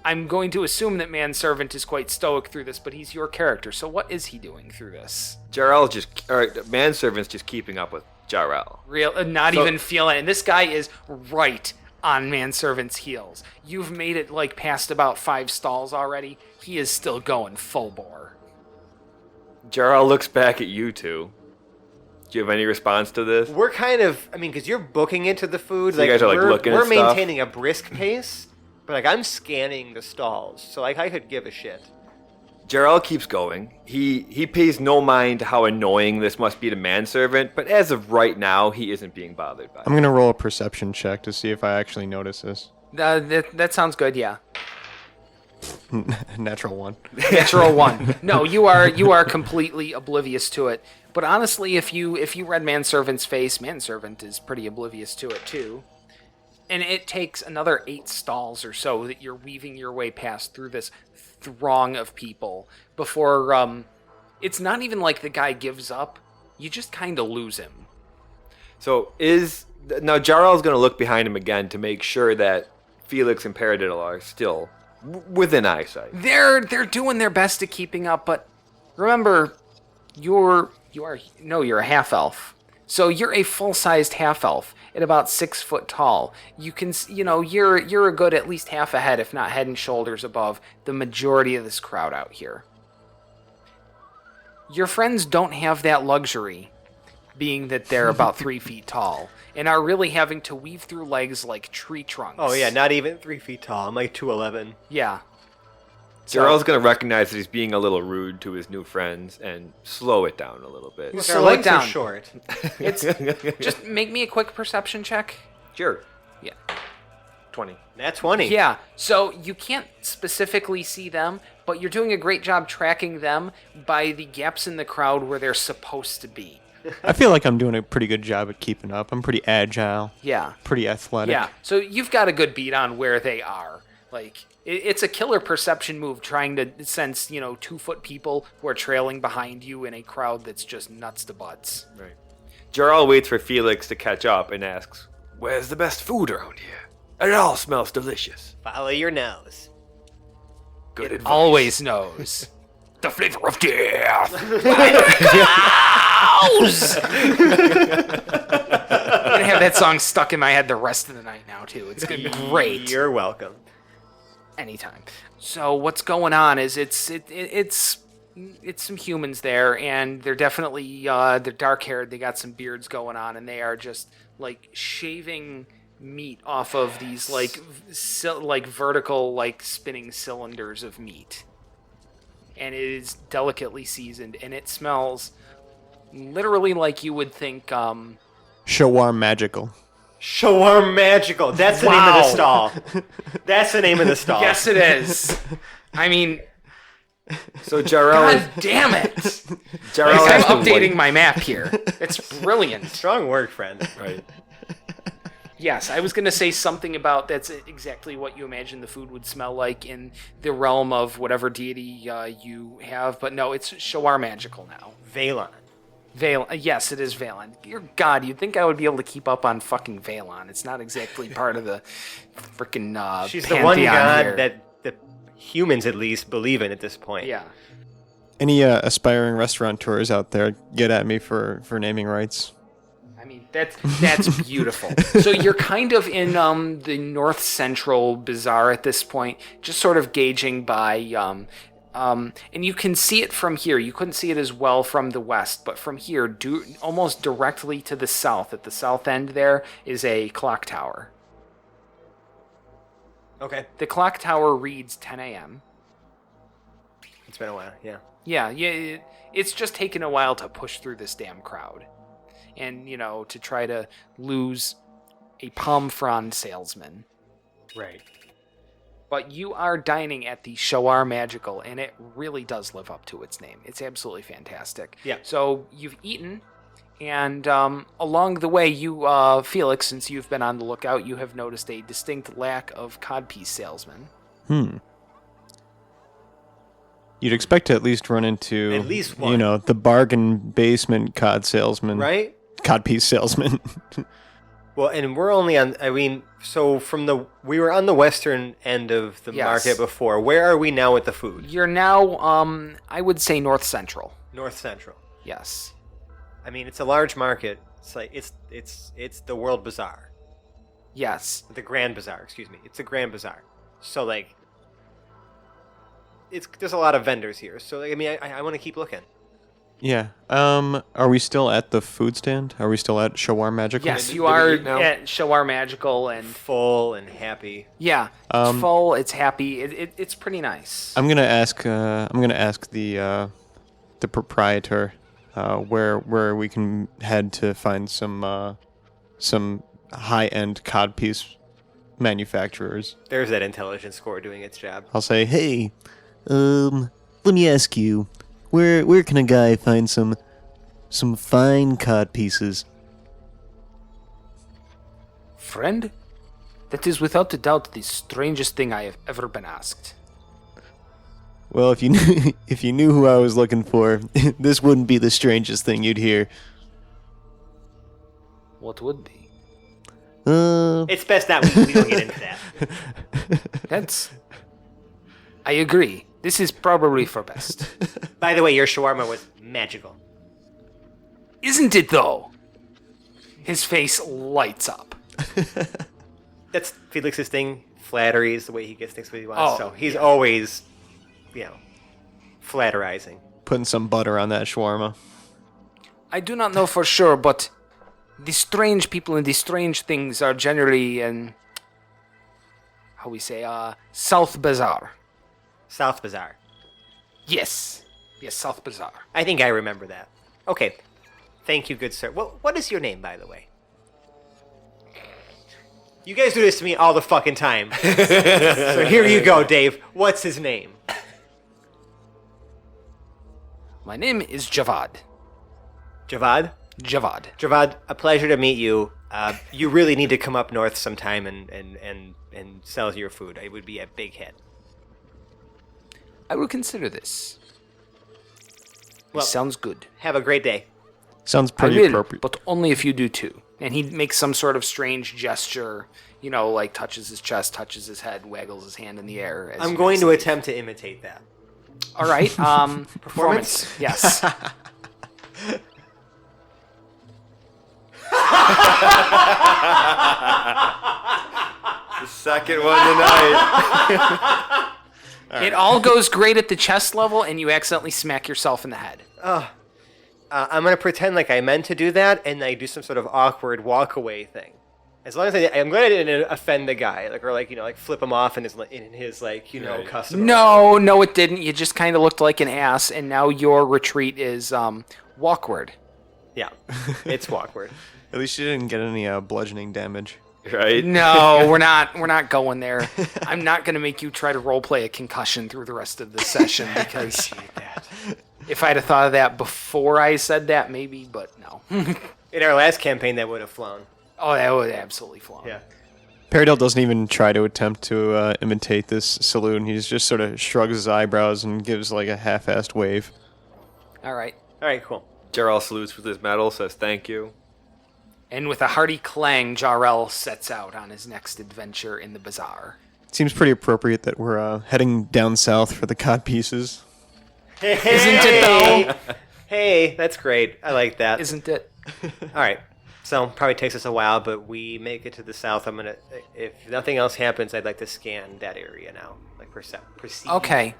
[SPEAKER 1] I'm going to assume that manservant is quite stoic through this, but he's your character, so what is he doing through this?
[SPEAKER 4] Manservant's just keeping up with Jarrell.
[SPEAKER 1] Not
[SPEAKER 4] So-
[SPEAKER 1] even feeling it. And this guy is right on manservant's heels. You've made it like past about 5 stalls already. He is still going full bore.
[SPEAKER 4] Jarrell looks back at you two. Do you have any response to this?
[SPEAKER 2] we're kind of. I mean, because you're booking into the food.
[SPEAKER 4] So you guys are, like, looking at
[SPEAKER 2] We're
[SPEAKER 4] stuff?
[SPEAKER 2] maintaining a brisk pace, but I'm scanning the stalls, so I could give a shit.
[SPEAKER 4] Jarrell keeps going. He pays no mind to how annoying this must be to manservant, but as of right now, he isn't being bothered by it.
[SPEAKER 3] I'm going to roll a perception check to see if I actually notice this.
[SPEAKER 1] That sounds good, yeah.
[SPEAKER 3] Natural 1.
[SPEAKER 1] Natural 1. No, you are completely oblivious to it. But honestly, if you read manservant's face, manservant is pretty oblivious to it too. And it takes another 8 stalls or so that you're weaving your way past through this throng of people before it's not even like the guy gives up. You just kind of lose him.
[SPEAKER 4] So now Jarrell's going to look behind him again to make sure that Felix and Paradiddle are still within eyesight.
[SPEAKER 1] They're doing their best at keeping up, but remember, you're a half elf. So you're a full-sized half elf at about 6 foot tall. You can, you're a good at least half a head, if not head and shoulders above the majority of this crowd out here. Your friends don't have that luxury, being that they're about 3 feet tall and are really having to weave through legs like tree trunks.
[SPEAKER 2] Oh yeah, not even 3 feet tall. I'm like 2'11".
[SPEAKER 1] Yeah.
[SPEAKER 4] Jarrell's going to recognize that he's being a little rude to his new friends and slow it down a little bit.
[SPEAKER 2] Look,
[SPEAKER 1] Slow
[SPEAKER 2] our
[SPEAKER 1] it
[SPEAKER 2] legs are
[SPEAKER 1] down.
[SPEAKER 2] short.
[SPEAKER 1] It's just make me a quick perception check.
[SPEAKER 4] Sure.
[SPEAKER 1] Yeah.
[SPEAKER 4] 20.
[SPEAKER 2] That's 20.
[SPEAKER 1] Yeah. So you can't specifically see them, but you're doing a great job tracking them by the gaps in the crowd where they're supposed to be.
[SPEAKER 3] I feel like I'm doing a pretty good job at keeping up. I'm pretty agile,
[SPEAKER 1] Yeah.
[SPEAKER 3] pretty athletic.
[SPEAKER 1] Yeah. So you've got a good beat on where they are. Like, it's a killer perception move trying to sense, 2-foot people who are trailing behind you in a crowd that's just nuts to butts.
[SPEAKER 4] Right. Jarrell waits for Felix to catch up and asks, "Where's the best food around here? It all smells delicious."
[SPEAKER 2] Follow your nose.
[SPEAKER 4] Good advice.
[SPEAKER 1] Always knows.
[SPEAKER 4] The flavor of death.
[SPEAKER 1] Cows! I'm gonna have that song stuck in my head the rest of the night now, too. It's gonna be great.
[SPEAKER 2] You're welcome.
[SPEAKER 1] Anytime. So what's going on is it's some humans there, and they're definitely they're dark-haired. They got some beards going on, and they are just like shaving meat off of these like vertical like spinning cylinders of meat, and it is delicately seasoned, and it smells literally like you would think.
[SPEAKER 3] Shawarmagical.
[SPEAKER 2] Shawarmagical. That's the name of the stall. That's the name of the stall.
[SPEAKER 1] Yes, it is. I mean,
[SPEAKER 4] So Jarrell
[SPEAKER 1] God damn it!
[SPEAKER 4] Jarrell
[SPEAKER 1] I'm
[SPEAKER 4] has to
[SPEAKER 1] updating
[SPEAKER 4] wait.
[SPEAKER 1] my map here. It's brilliant.
[SPEAKER 2] Strong work, friend.
[SPEAKER 4] Right.
[SPEAKER 1] Yes, I was going to say something about that's exactly what you imagine the food would smell like in the realm of whatever deity you have, but no, it's Shawarmagical now.
[SPEAKER 2] Valon.
[SPEAKER 1] Yes, it is Valon. Dear God, you'd think I would be able to keep up on fucking Valon. It's not exactly part of the freaking
[SPEAKER 2] She's the
[SPEAKER 1] pantheon
[SPEAKER 2] one god
[SPEAKER 1] here.
[SPEAKER 2] that the humans at least believe in at this point.
[SPEAKER 1] Yeah.
[SPEAKER 3] Any aspiring restaurateurs out there, get at me for naming rights.
[SPEAKER 1] I mean, that's beautiful. So you're kind of in the north central bazaar at this point, just sort of gauging by, and you can see it from here. You couldn't see it as well from the west, but from here, almost directly to the south, at the south end there, is a clock tower.
[SPEAKER 2] Okay.
[SPEAKER 1] The clock tower reads 10 a.m.
[SPEAKER 2] It's been a while, yeah.
[SPEAKER 1] Yeah, it's just taken a while to push through this damn crowd. And, to try to lose a palm frond salesman.
[SPEAKER 2] Right.
[SPEAKER 1] But you are dining at the Shawarmagical, and it really does live up to its name. It's absolutely fantastic.
[SPEAKER 2] Yeah.
[SPEAKER 1] So you've eaten, and along the way, you, Felix, since you've been on the lookout, you have noticed a distinct lack of codpiece salesmen.
[SPEAKER 3] You'd expect to at least run into,
[SPEAKER 2] At least one.
[SPEAKER 3] the bargain basement cod salesman.
[SPEAKER 2] Right?
[SPEAKER 3] Codpiece salesman.
[SPEAKER 2] Well, and we're only on, so we were on the western end of the
[SPEAKER 1] Yes.
[SPEAKER 2] market before. Where are we now with the food?
[SPEAKER 1] You're now, I would say north central.
[SPEAKER 2] North Central.
[SPEAKER 1] Yes.
[SPEAKER 2] It's a large market. It's like, it's the World Bazaar.
[SPEAKER 1] Yes.
[SPEAKER 2] The Grand Bazaar, excuse me. It's the Grand Bazaar. So, there's a lot of vendors here. So, I want to keep looking.
[SPEAKER 3] Yeah. Are we still at the food stand? Are we still at Shawarmagical?
[SPEAKER 1] Yes,
[SPEAKER 4] Did
[SPEAKER 1] you
[SPEAKER 4] we
[SPEAKER 1] are
[SPEAKER 4] eat now?
[SPEAKER 1] at Shawarmagical, and
[SPEAKER 2] Full and happy.
[SPEAKER 1] yeah, it's full, it's happy, it's pretty nice.
[SPEAKER 3] I'm gonna ask the proprietor where we can head to find some high-end codpiece manufacturers.
[SPEAKER 2] There's that intelligence score doing its job.
[SPEAKER 3] I'll say, hey, let me ask you, where can a guy find some fine cod pieces?
[SPEAKER 1] Friend, that is without a doubt the strangest thing I have ever been asked.
[SPEAKER 3] Well, if you knew who I was looking for, this wouldn't be the strangest thing you'd hear.
[SPEAKER 1] What would be?
[SPEAKER 2] It's best that we don't get into that.
[SPEAKER 1] That's... I agree. This is probably for best.
[SPEAKER 2] By the way, your shawarma was magical.
[SPEAKER 1] Isn't it, though? His face lights up.
[SPEAKER 2] That's Felix's thing. Flattery is the way he gets things what he wants.
[SPEAKER 1] Oh,
[SPEAKER 2] So he's always, flatterizing.
[SPEAKER 3] Putting some butter on that shawarma.
[SPEAKER 1] I do not know for sure, but the strange people and the strange things are generally in... South Bazaar.
[SPEAKER 2] South Bazaar.
[SPEAKER 1] Yes. Yes, South Bazaar.
[SPEAKER 2] I think I remember that. Okay. Thank you, good sir. Well, what is your name, by the way? You guys do this to me all the fucking time. So here you go, Dave. What's his name?
[SPEAKER 1] My name is Javad.
[SPEAKER 2] Javad?
[SPEAKER 1] Javad.
[SPEAKER 2] Javad, a pleasure to meet you. You really need to come up north sometime and sell your food. It would be a big hit.
[SPEAKER 1] I will consider this.
[SPEAKER 2] Well,
[SPEAKER 1] Sounds good.
[SPEAKER 2] have a great day.
[SPEAKER 3] Sounds
[SPEAKER 1] I
[SPEAKER 3] pretty
[SPEAKER 1] will,
[SPEAKER 3] appropriate.
[SPEAKER 1] but only if you do too. And he makes some sort of strange gesture, like touches his chest, touches his head, waggles his hand in the air. As
[SPEAKER 2] I'm
[SPEAKER 1] you
[SPEAKER 2] going
[SPEAKER 1] guys
[SPEAKER 2] to
[SPEAKER 1] leave.
[SPEAKER 2] attempt to imitate that.
[SPEAKER 1] All right. Performance. Yes.
[SPEAKER 4] The second one tonight.
[SPEAKER 1] It all goes great at the chest level, and you accidentally smack yourself in the head.
[SPEAKER 2] I'm going to pretend like I meant to do that, and I do some sort of awkward walk-away thing. As long as I'm glad I didn't offend the guy, like flip him off in his
[SPEAKER 4] Right.
[SPEAKER 2] customer.
[SPEAKER 1] No, it didn't. You just kind of looked like an ass, and now your retreat is walkward.
[SPEAKER 2] Yeah, it's awkward.
[SPEAKER 3] At least you didn't get any bludgeoning damage.
[SPEAKER 4] Right?
[SPEAKER 1] No, we're not going there. I'm not going to make you try to roleplay a concussion through the rest of the session because if I'd have thought of that before I said that, maybe, but no.
[SPEAKER 2] In our last campaign, that would have flown.
[SPEAKER 1] Oh, that would have absolutely flown.
[SPEAKER 2] Yeah.
[SPEAKER 3] Paradell doesn't even try to attempt to imitate this saloon. He just sort of shrugs his eyebrows and gives like a half-assed wave.
[SPEAKER 1] All right.
[SPEAKER 2] All right, cool.
[SPEAKER 4] Jarl salutes with his medal, says thank you.
[SPEAKER 1] And with a hearty clang, Jarrell sets out on his next adventure in the bazaar.
[SPEAKER 3] Seems pretty appropriate that we're heading down south for the cod pieces.
[SPEAKER 2] Isn't
[SPEAKER 1] it, though?
[SPEAKER 2] Hey, that's great. I like that.
[SPEAKER 1] Isn't it?
[SPEAKER 2] All right. So probably takes us a while, but we make it to the south. If nothing else happens, I'd like to scan that area now, like proceed.
[SPEAKER 1] Okay.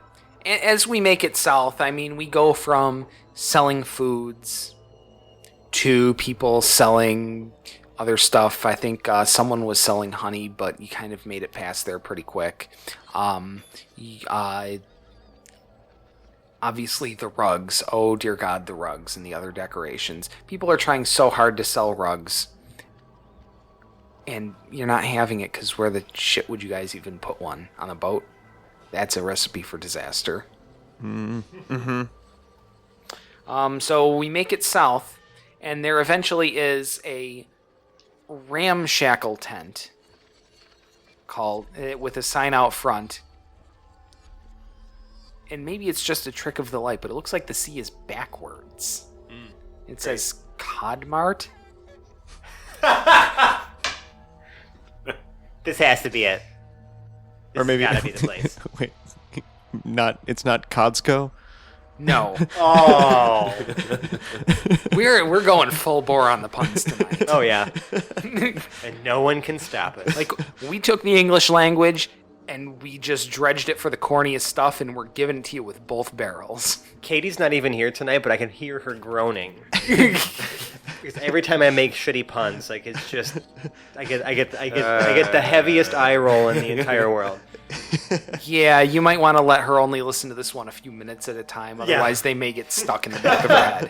[SPEAKER 1] As we make it south, we go from selling foods to people selling other stuff. I think someone was selling honey, but you kind of made it past there pretty quick. Obviously, the rugs. Oh, dear God, the rugs and the other decorations. People are trying so hard to sell rugs. And you're not having it because where the shit would you guys even put one? On a boat? That's a recipe for disaster. So we make it south, and there eventually is a ramshackle tent called with a sign out front. And maybe it's just a trick of the light, but it looks like the C is backwards. It says Codmart.
[SPEAKER 2] This has to be it. This
[SPEAKER 3] Or maybe
[SPEAKER 2] has gotta be the place.
[SPEAKER 3] Wait, it's not Codsco?
[SPEAKER 1] No,
[SPEAKER 2] Oh.
[SPEAKER 1] we're going full bore on the puns tonight.
[SPEAKER 2] Oh yeah. And no one can stop it.
[SPEAKER 1] Like, we took the English language and we just dredged it for the corniest stuff, and we're giving it to you with both barrels.
[SPEAKER 2] Katie's not even here tonight, but I can hear her groaning. Because every time I make shitty puns, like it's just, I get the heaviest eye roll in the entire world.
[SPEAKER 1] Yeah, you might want to let her only listen to this one a few minutes at a time, otherwise they may get stuck in the back of her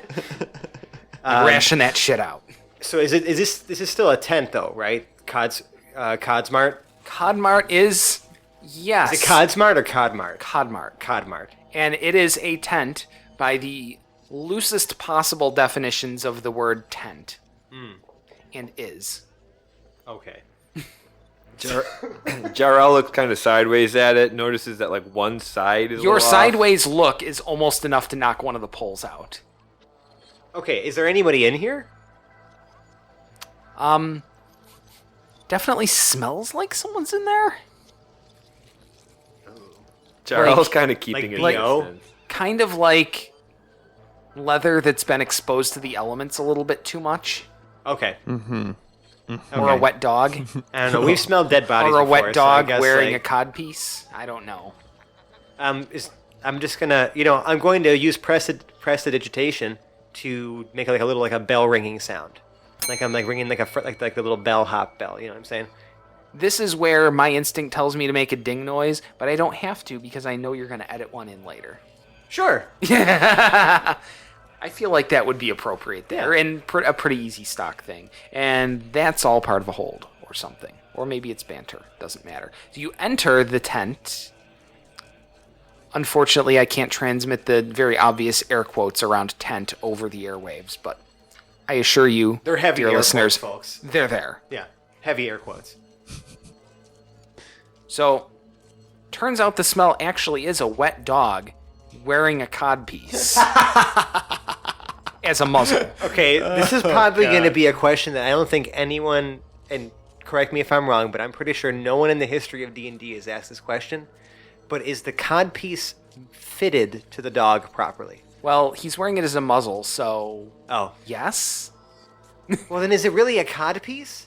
[SPEAKER 1] head. Ration that shit out.
[SPEAKER 2] So this is still a tent though, right? Codsmart.
[SPEAKER 1] Codmart is, yes.
[SPEAKER 2] Is it Codsmart or Codmart?
[SPEAKER 1] Codmart.
[SPEAKER 2] Codmart.
[SPEAKER 1] And it is a tent by the loosest possible definitions of the word tent. And is.
[SPEAKER 2] Okay.
[SPEAKER 4] Jarl looks kind of sideways at it, notices that like one side is a
[SPEAKER 1] Your
[SPEAKER 4] little off.
[SPEAKER 1] sideways look is almost enough to knock one of the poles out.
[SPEAKER 2] Okay, is there anybody in here?
[SPEAKER 1] Definitely smells like someone's in there.
[SPEAKER 4] Jarl's kind of keeping his
[SPEAKER 2] B.O.?
[SPEAKER 4] distance.
[SPEAKER 1] Kind of like leather that's been exposed to the elements a little bit too much.
[SPEAKER 2] Okay.
[SPEAKER 1] Or a wet dog.
[SPEAKER 2] I don't know. We've smelled dead bodies
[SPEAKER 1] Or a
[SPEAKER 2] before,
[SPEAKER 1] wet
[SPEAKER 2] so I
[SPEAKER 1] dog
[SPEAKER 2] guess,
[SPEAKER 1] wearing
[SPEAKER 2] like,
[SPEAKER 1] a codpiece. I don't know.
[SPEAKER 2] I'm just gonna, I'm going to use prestidigitation to make like a little like a bell ringing sound, like I'm like ringing like the little bellhop bell. You know what I'm saying?
[SPEAKER 1] This is where my instinct tells me to make a ding noise, but I don't have to because I know you're going to edit one in later.
[SPEAKER 2] Sure.
[SPEAKER 1] I feel like that would be appropriate there,
[SPEAKER 2] Yeah.
[SPEAKER 1] and a pretty easy stock thing. And that's all part of a hold or something. Or maybe it's banter. Doesn't matter. So you enter the tent. Unfortunately, I can't transmit the very obvious air quotes around tent over the airwaves, but I assure you,
[SPEAKER 2] They're heavy
[SPEAKER 1] dear
[SPEAKER 2] air
[SPEAKER 1] listeners,
[SPEAKER 2] quotes, folks.
[SPEAKER 1] they're there.
[SPEAKER 2] Yeah, heavy air quotes.
[SPEAKER 1] So, turns out the smell actually is a wet dog wearing a codpiece as a muzzle.
[SPEAKER 2] Okay, this is probably going to be a question that I don't think anyone, and correct me if I'm wrong, but I'm pretty sure no one in the history of D&D has asked this question. But is the codpiece fitted to the dog properly?
[SPEAKER 1] Well, he's wearing it as a muzzle, so
[SPEAKER 2] Oh.
[SPEAKER 1] yes.
[SPEAKER 2] Well, then is it really a codpiece?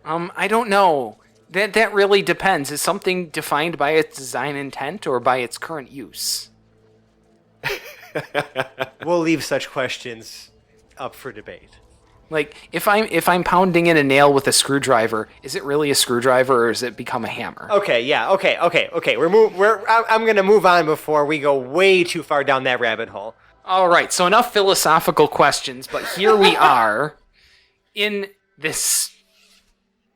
[SPEAKER 1] I don't know. That really depends. Is something defined by its design intent or by its current use?
[SPEAKER 2] We'll leave such questions up for debate.
[SPEAKER 1] Like, if I'm pounding in a nail with a screwdriver, is it really a screwdriver or has it become a hammer?
[SPEAKER 2] Okay, yeah, okay. I'm gonna move on before we go way too far down that rabbit hole.
[SPEAKER 1] All right, so enough philosophical questions, but here we are in this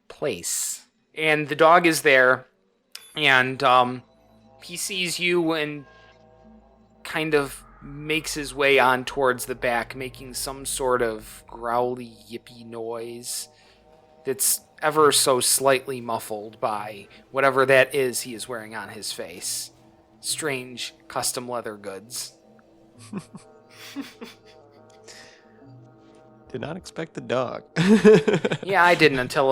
[SPEAKER 1] place, and the dog is there, and he sees you and kind of makes his way on towards the back, making some sort of growly, yippy noise that's ever so slightly muffled by whatever that is he is wearing on his face. Strange custom leather goods.
[SPEAKER 3] Did not expect the dog.
[SPEAKER 1] Yeah, I didn't until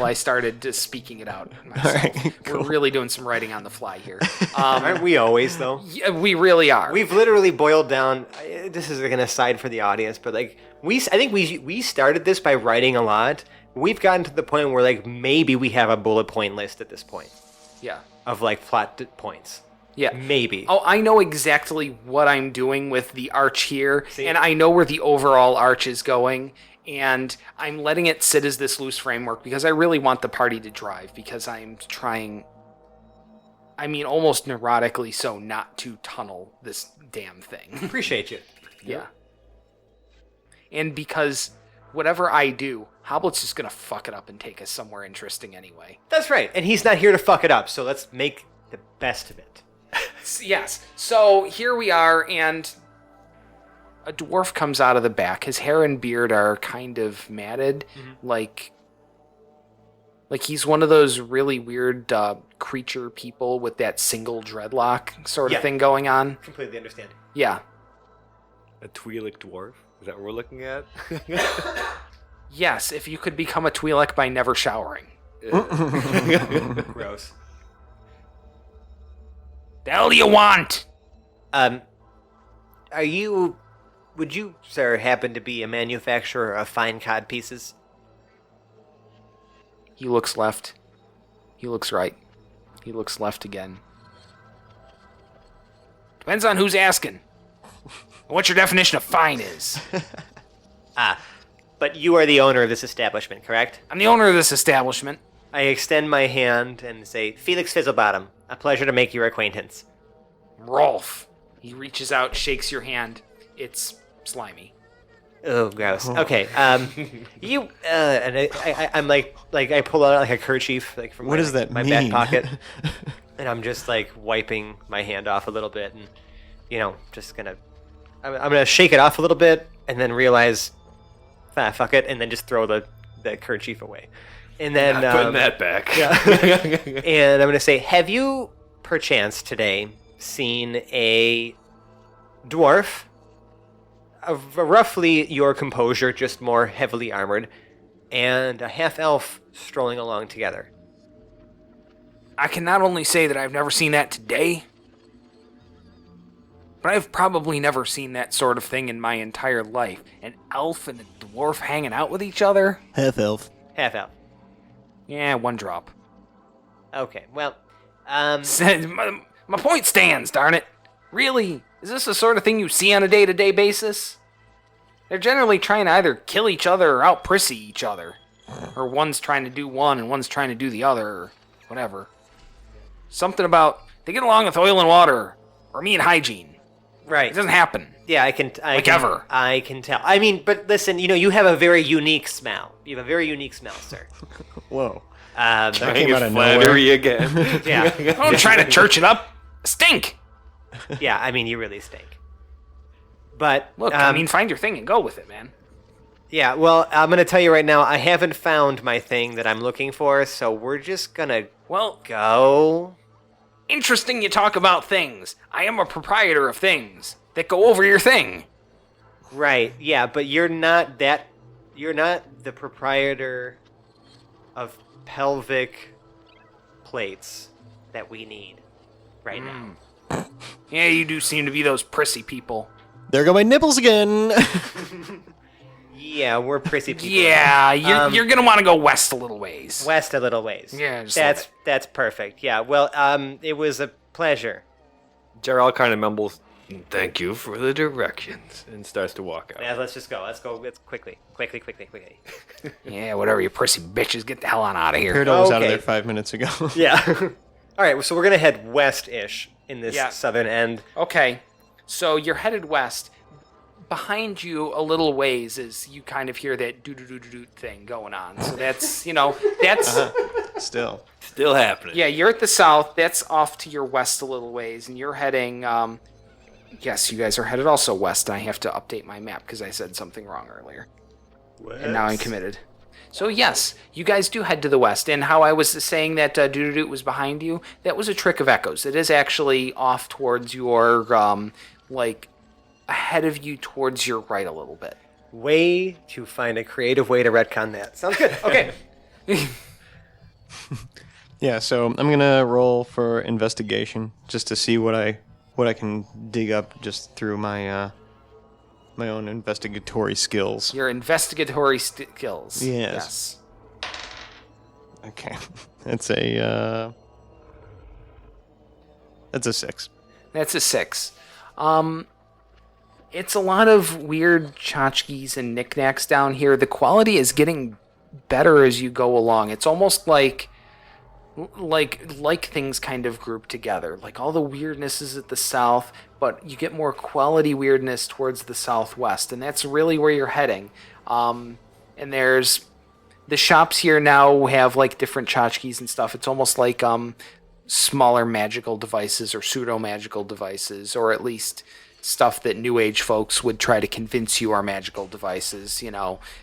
[SPEAKER 1] I started just speaking it out myself.
[SPEAKER 3] All right, cool.
[SPEAKER 1] We're really doing some writing on the fly here.
[SPEAKER 2] Aren't we always, though?
[SPEAKER 1] Yeah, we really are.
[SPEAKER 2] We've literally boiled down. This is like an aside for the audience, but like I think we started this by writing a lot. We've gotten to the point where like maybe we have a bullet point list at this point
[SPEAKER 1] Yeah.
[SPEAKER 2] of like plot points.
[SPEAKER 1] Yeah.
[SPEAKER 2] Maybe.
[SPEAKER 1] Oh, I know exactly what I'm doing with the arch here,
[SPEAKER 2] See?
[SPEAKER 1] and I know where the overall arch is going, and I'm letting it sit as this loose framework because I really want the party to drive, because I'm trying, I mean, almost neurotically so, not to tunnel this damn thing.
[SPEAKER 2] Appreciate you.
[SPEAKER 1] Yeah. And because whatever I do, Hoblet's just going to fuck it up and take us somewhere interesting anyway.
[SPEAKER 2] That's right. And he's not here to fuck it up, so let's make the best of it.
[SPEAKER 1] Yes. So here we are, and a dwarf comes out of the back. His hair and beard are kind of matted, like he's one of those really weird creature people with that single dreadlock sort of
[SPEAKER 2] Yeah.
[SPEAKER 1] thing going on.
[SPEAKER 2] Completely understand.
[SPEAKER 1] Yeah.
[SPEAKER 4] A Twi'lek dwarf? Is that what we're looking at?
[SPEAKER 1] Yes, if you could become a Twi'lek by never showering.
[SPEAKER 2] Gross.
[SPEAKER 1] The hell do you want?
[SPEAKER 2] Would you, sir, happen to be a manufacturer of fine cod pieces?
[SPEAKER 1] He looks left. He looks right. He looks left again. Depends on who's asking. What your definition of fine is.
[SPEAKER 2] But you are the owner of this establishment, correct?
[SPEAKER 1] I'm the owner of this establishment.
[SPEAKER 2] I extend my hand and say, Felix Fizzlebottom, a pleasure to make your acquaintance.
[SPEAKER 1] Rolf. He reaches out, shakes your hand. It's slimy.
[SPEAKER 2] Oh, gross. Okay, you, and I'm like I pull out like a kerchief, like from
[SPEAKER 3] What does that
[SPEAKER 2] my
[SPEAKER 3] mean?
[SPEAKER 2] back pocket, and I'm just like wiping my hand off a little bit, and just I'm gonna shake it off a little bit, and then realize, fuck it, and then just throw the kerchief away, and then
[SPEAKER 4] Not putting that back.
[SPEAKER 2] and I'm gonna say, have you perchance today seen a dwarf of roughly your composure, just more heavily armored, and a half-elf strolling along together?
[SPEAKER 1] I can not only say that I've never seen that today, but I've probably never seen that sort of thing in my entire life. An elf and a dwarf hanging out with each other?
[SPEAKER 3] Half elf.
[SPEAKER 2] Half-elf.
[SPEAKER 1] Yeah, one drop.
[SPEAKER 2] Okay, well,
[SPEAKER 1] My point stands, darn it. Really? Is this the sort of thing you see on a day-to-day basis? They're generally trying to either kill each other or out-prissy each other. Or one's trying to do one and one's trying to do the other, or whatever. Something about they get along with oil and water, or me and hygiene.
[SPEAKER 2] Right.
[SPEAKER 1] It doesn't happen.
[SPEAKER 2] Yeah, I can
[SPEAKER 1] ever.
[SPEAKER 2] I can tell. I mean, but listen, you have a very unique smell. You have a very unique smell, sir.
[SPEAKER 3] Whoa.
[SPEAKER 2] Um,
[SPEAKER 3] That came out of
[SPEAKER 4] Flattery again.
[SPEAKER 2] yeah.
[SPEAKER 1] I'm trying to church it up. Stink.
[SPEAKER 2] Yeah, I mean, you really stink. But
[SPEAKER 1] Look, I mean, find your thing and go with it, man.
[SPEAKER 2] yeah, well, I'm going to tell you right now, I haven't found my thing that I'm looking for, so we're just going to
[SPEAKER 1] Well,
[SPEAKER 2] go.
[SPEAKER 1] interesting you talk about things. I am a proprietor of things that go over your thing.
[SPEAKER 2] Right, yeah, but you're not the proprietor of pelvic plates that we need right now.
[SPEAKER 1] Yeah, you do seem to be those prissy people.
[SPEAKER 3] There go my nipples again.
[SPEAKER 2] Yeah, we're prissy people.
[SPEAKER 1] Yeah, you're gonna want to go west a little ways.
[SPEAKER 2] West a little ways.
[SPEAKER 1] Yeah, just a little
[SPEAKER 2] that's perfect. Yeah, well, it was a pleasure.
[SPEAKER 4] Jarl kind of mumbles, "Thank you for the directions," and starts to walk out.
[SPEAKER 2] Yeah, let's just go. Let's quickly.
[SPEAKER 1] Yeah, whatever, you prissy bitches, get the hell on out of here.
[SPEAKER 3] Peridot was out of
[SPEAKER 2] Okay.
[SPEAKER 3] there 5 minutes ago.
[SPEAKER 2] Yeah. All right, so we're gonna head west-ish in this
[SPEAKER 1] Yeah.
[SPEAKER 2] southern end.
[SPEAKER 1] Okay, so you're headed west. Behind you a little ways is you kind of hear that doo-doo-doo-doo thing going on. So that's, that's...
[SPEAKER 3] Still.
[SPEAKER 4] Still happening.
[SPEAKER 1] Yeah, you're at the south. That's off to your west a little ways, and you're heading... yes, you guys are headed also west, and I have to update my map because I said something wrong earlier. And now I'm committed. So yes, you guys do head to the west, and how I was saying that doo-doo-doo was behind you, that was a trick of Echo's. It is actually off towards your, ahead of you towards your right a little bit.
[SPEAKER 2] Way to find a creative way to retcon that. Sounds good. Okay.
[SPEAKER 3] Yeah, so I'm gonna roll for investigation just to see what I can dig up just through my my own investigatory skills.
[SPEAKER 1] Your investigatory skills.
[SPEAKER 3] Yes. Okay, that's a 6.
[SPEAKER 1] That's a 6. It's a lot of weird tchotchkes and knickknacks down here. The quality is getting better as you go along. It's almost like things kind of group together. Like all the weirdness is at the south, but you get more quality weirdness towards the southwest, and that's really where you're heading. And there's the shops here now have like different tchotchkes and stuff. It's almost like smaller magical devices or pseudo magical devices, or at least stuff that New Age folks would try to convince you are magical devices.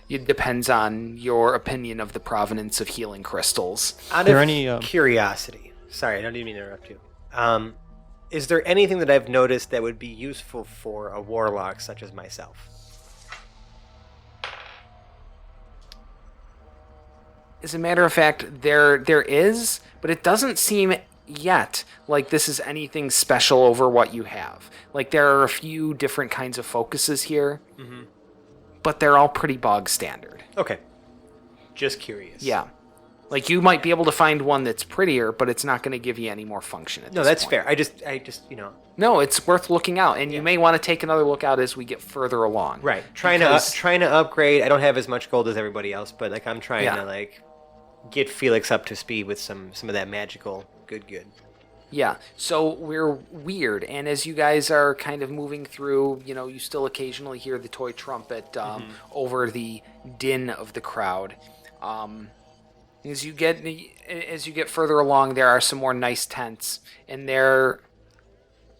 [SPEAKER 1] It depends on your opinion of the provenance of healing crystals.
[SPEAKER 2] Out
[SPEAKER 3] there
[SPEAKER 2] of
[SPEAKER 3] any,
[SPEAKER 2] curiosity, sorry, I don't even mean to interrupt you. Is there anything that I've noticed that would be useful for a warlock such as myself?
[SPEAKER 1] As a matter of fact, there is, but it doesn't seem yet like this is anything special over what you have. Like there are a few different kinds of focuses here, but they're all pretty bog standard.
[SPEAKER 2] Okay. Just curious.
[SPEAKER 1] Yeah. Like you might be able to find one that's prettier, but it's not going to give you any more function at
[SPEAKER 2] No,
[SPEAKER 1] this
[SPEAKER 2] that's
[SPEAKER 1] point.
[SPEAKER 2] fair. I just,
[SPEAKER 1] No, it's worth looking out, and you may want to take another look out as we get further along.
[SPEAKER 2] right.
[SPEAKER 1] Because-
[SPEAKER 2] Trying to upgrade. I don't have as much gold as everybody else, but like I'm trying
[SPEAKER 1] Yeah.
[SPEAKER 2] to get Felix up to speed with some of that magical good.
[SPEAKER 1] Yeah, so we're weird, and as you guys are kind of moving through, you still occasionally hear the toy trumpet over the din of the crowd. As you get further along, there are some more nice tents, and there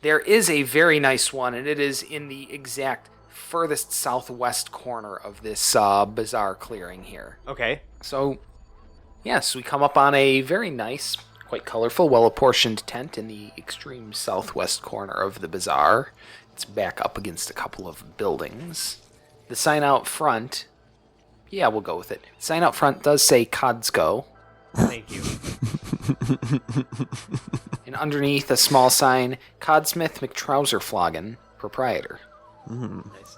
[SPEAKER 1] is a very nice one, and it is in the exact furthest southwest corner of this bazaar clearing here.
[SPEAKER 2] Okay.
[SPEAKER 1] So, yes, we come up on a very nice, quite colorful, well-apportioned tent in the extreme southwest corner of the bazaar. It's back up against a couple of buildings. The sign out front, yeah, we'll go with it. The sign out front does say Codsco,
[SPEAKER 2] Thank you.
[SPEAKER 1] and underneath a small sign, Codsmith McTrouserflogen, proprietor.
[SPEAKER 2] Nice.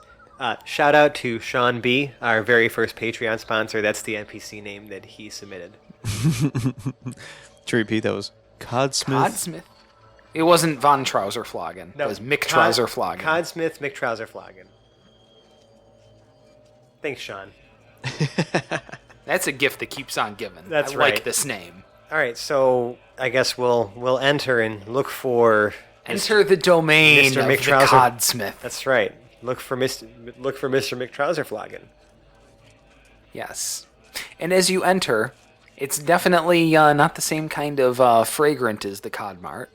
[SPEAKER 2] Shout out to Sean B., our very first Patreon sponsor. That's the NPC name that he submitted.
[SPEAKER 3] To repeat, that was Codsmith.
[SPEAKER 1] Codsmith? It wasn't Von Trouserflogen. It was Mick Trouserflogen.
[SPEAKER 2] Codsmith McTrouserflogen. Thanks, Sean.
[SPEAKER 1] That's a gift that keeps on giving.
[SPEAKER 2] That's
[SPEAKER 1] I
[SPEAKER 2] right.
[SPEAKER 1] like this name.
[SPEAKER 2] All right, so I guess we'll enter and look for
[SPEAKER 1] Enter the domain
[SPEAKER 2] Mr.
[SPEAKER 1] of the
[SPEAKER 2] McTrouser.
[SPEAKER 1] Codsmith.
[SPEAKER 2] That's right. Look for Mr. McTrouserflagon.
[SPEAKER 1] Yes. And as you enter, it's definitely not the same kind of fragrant as the Cod Mart.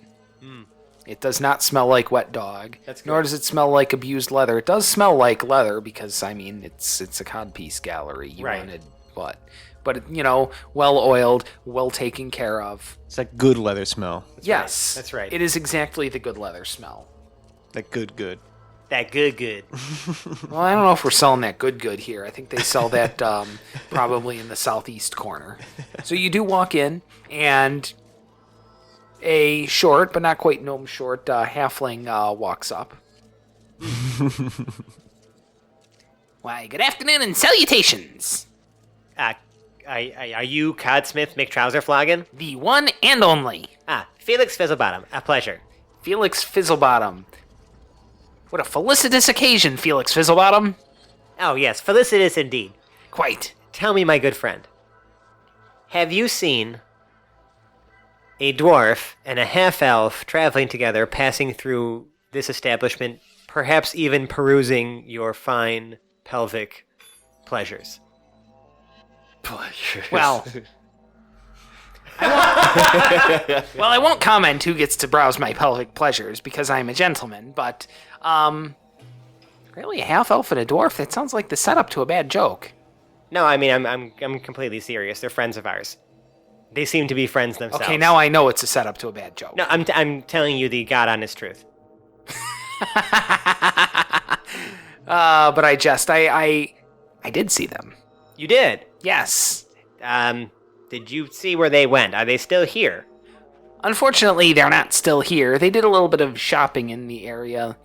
[SPEAKER 1] It does not smell like wet dog.
[SPEAKER 2] That's good.
[SPEAKER 1] Nor does it smell like abused leather. It does smell like leather because, I mean, it's a codpiece gallery. You
[SPEAKER 2] Right.
[SPEAKER 1] wanted what? But, well oiled, well taken care of.
[SPEAKER 3] It's that good leather smell.
[SPEAKER 1] Yes.
[SPEAKER 2] That's right.
[SPEAKER 1] It is exactly the good leather smell.
[SPEAKER 3] That good.
[SPEAKER 2] That good.
[SPEAKER 1] Well, I don't know if we're selling that good here. I think they sell that probably in the southeast corner. So you do walk in, and a short, but not quite gnome short, halfling walks up. Why, good afternoon and salutations.
[SPEAKER 2] Are you Codsmith McTrouserflagon?
[SPEAKER 1] The one and only
[SPEAKER 2] Felix Fizzlebottom. A pleasure.
[SPEAKER 1] Felix Fizzlebottom. What a felicitous occasion, Felix Fizzlebottom.
[SPEAKER 2] Oh, yes, felicitous indeed.
[SPEAKER 1] Quite.
[SPEAKER 2] Tell me, my good friend, have you seen a dwarf and a half-elf traveling together, passing through this establishment, perhaps even perusing your fine pelvic pleasures?
[SPEAKER 1] Well, I won't comment who gets to browse my pelvic pleasures because I'm a gentleman, but, really, a half-elf and a dwarf? That sounds like the setup to a bad joke.
[SPEAKER 2] No, I mean, I'm completely serious. They're friends of ours. They seem to be friends themselves.
[SPEAKER 1] Okay, now I know it's a setup to a bad joke.
[SPEAKER 2] No, I'm telling you the God honest truth.
[SPEAKER 1] But I jest. I did see them.
[SPEAKER 2] You did?
[SPEAKER 1] Yes.
[SPEAKER 2] Did you see where they went? Are they still here?
[SPEAKER 1] Unfortunately, they're not still here. They did a little bit of shopping in the area.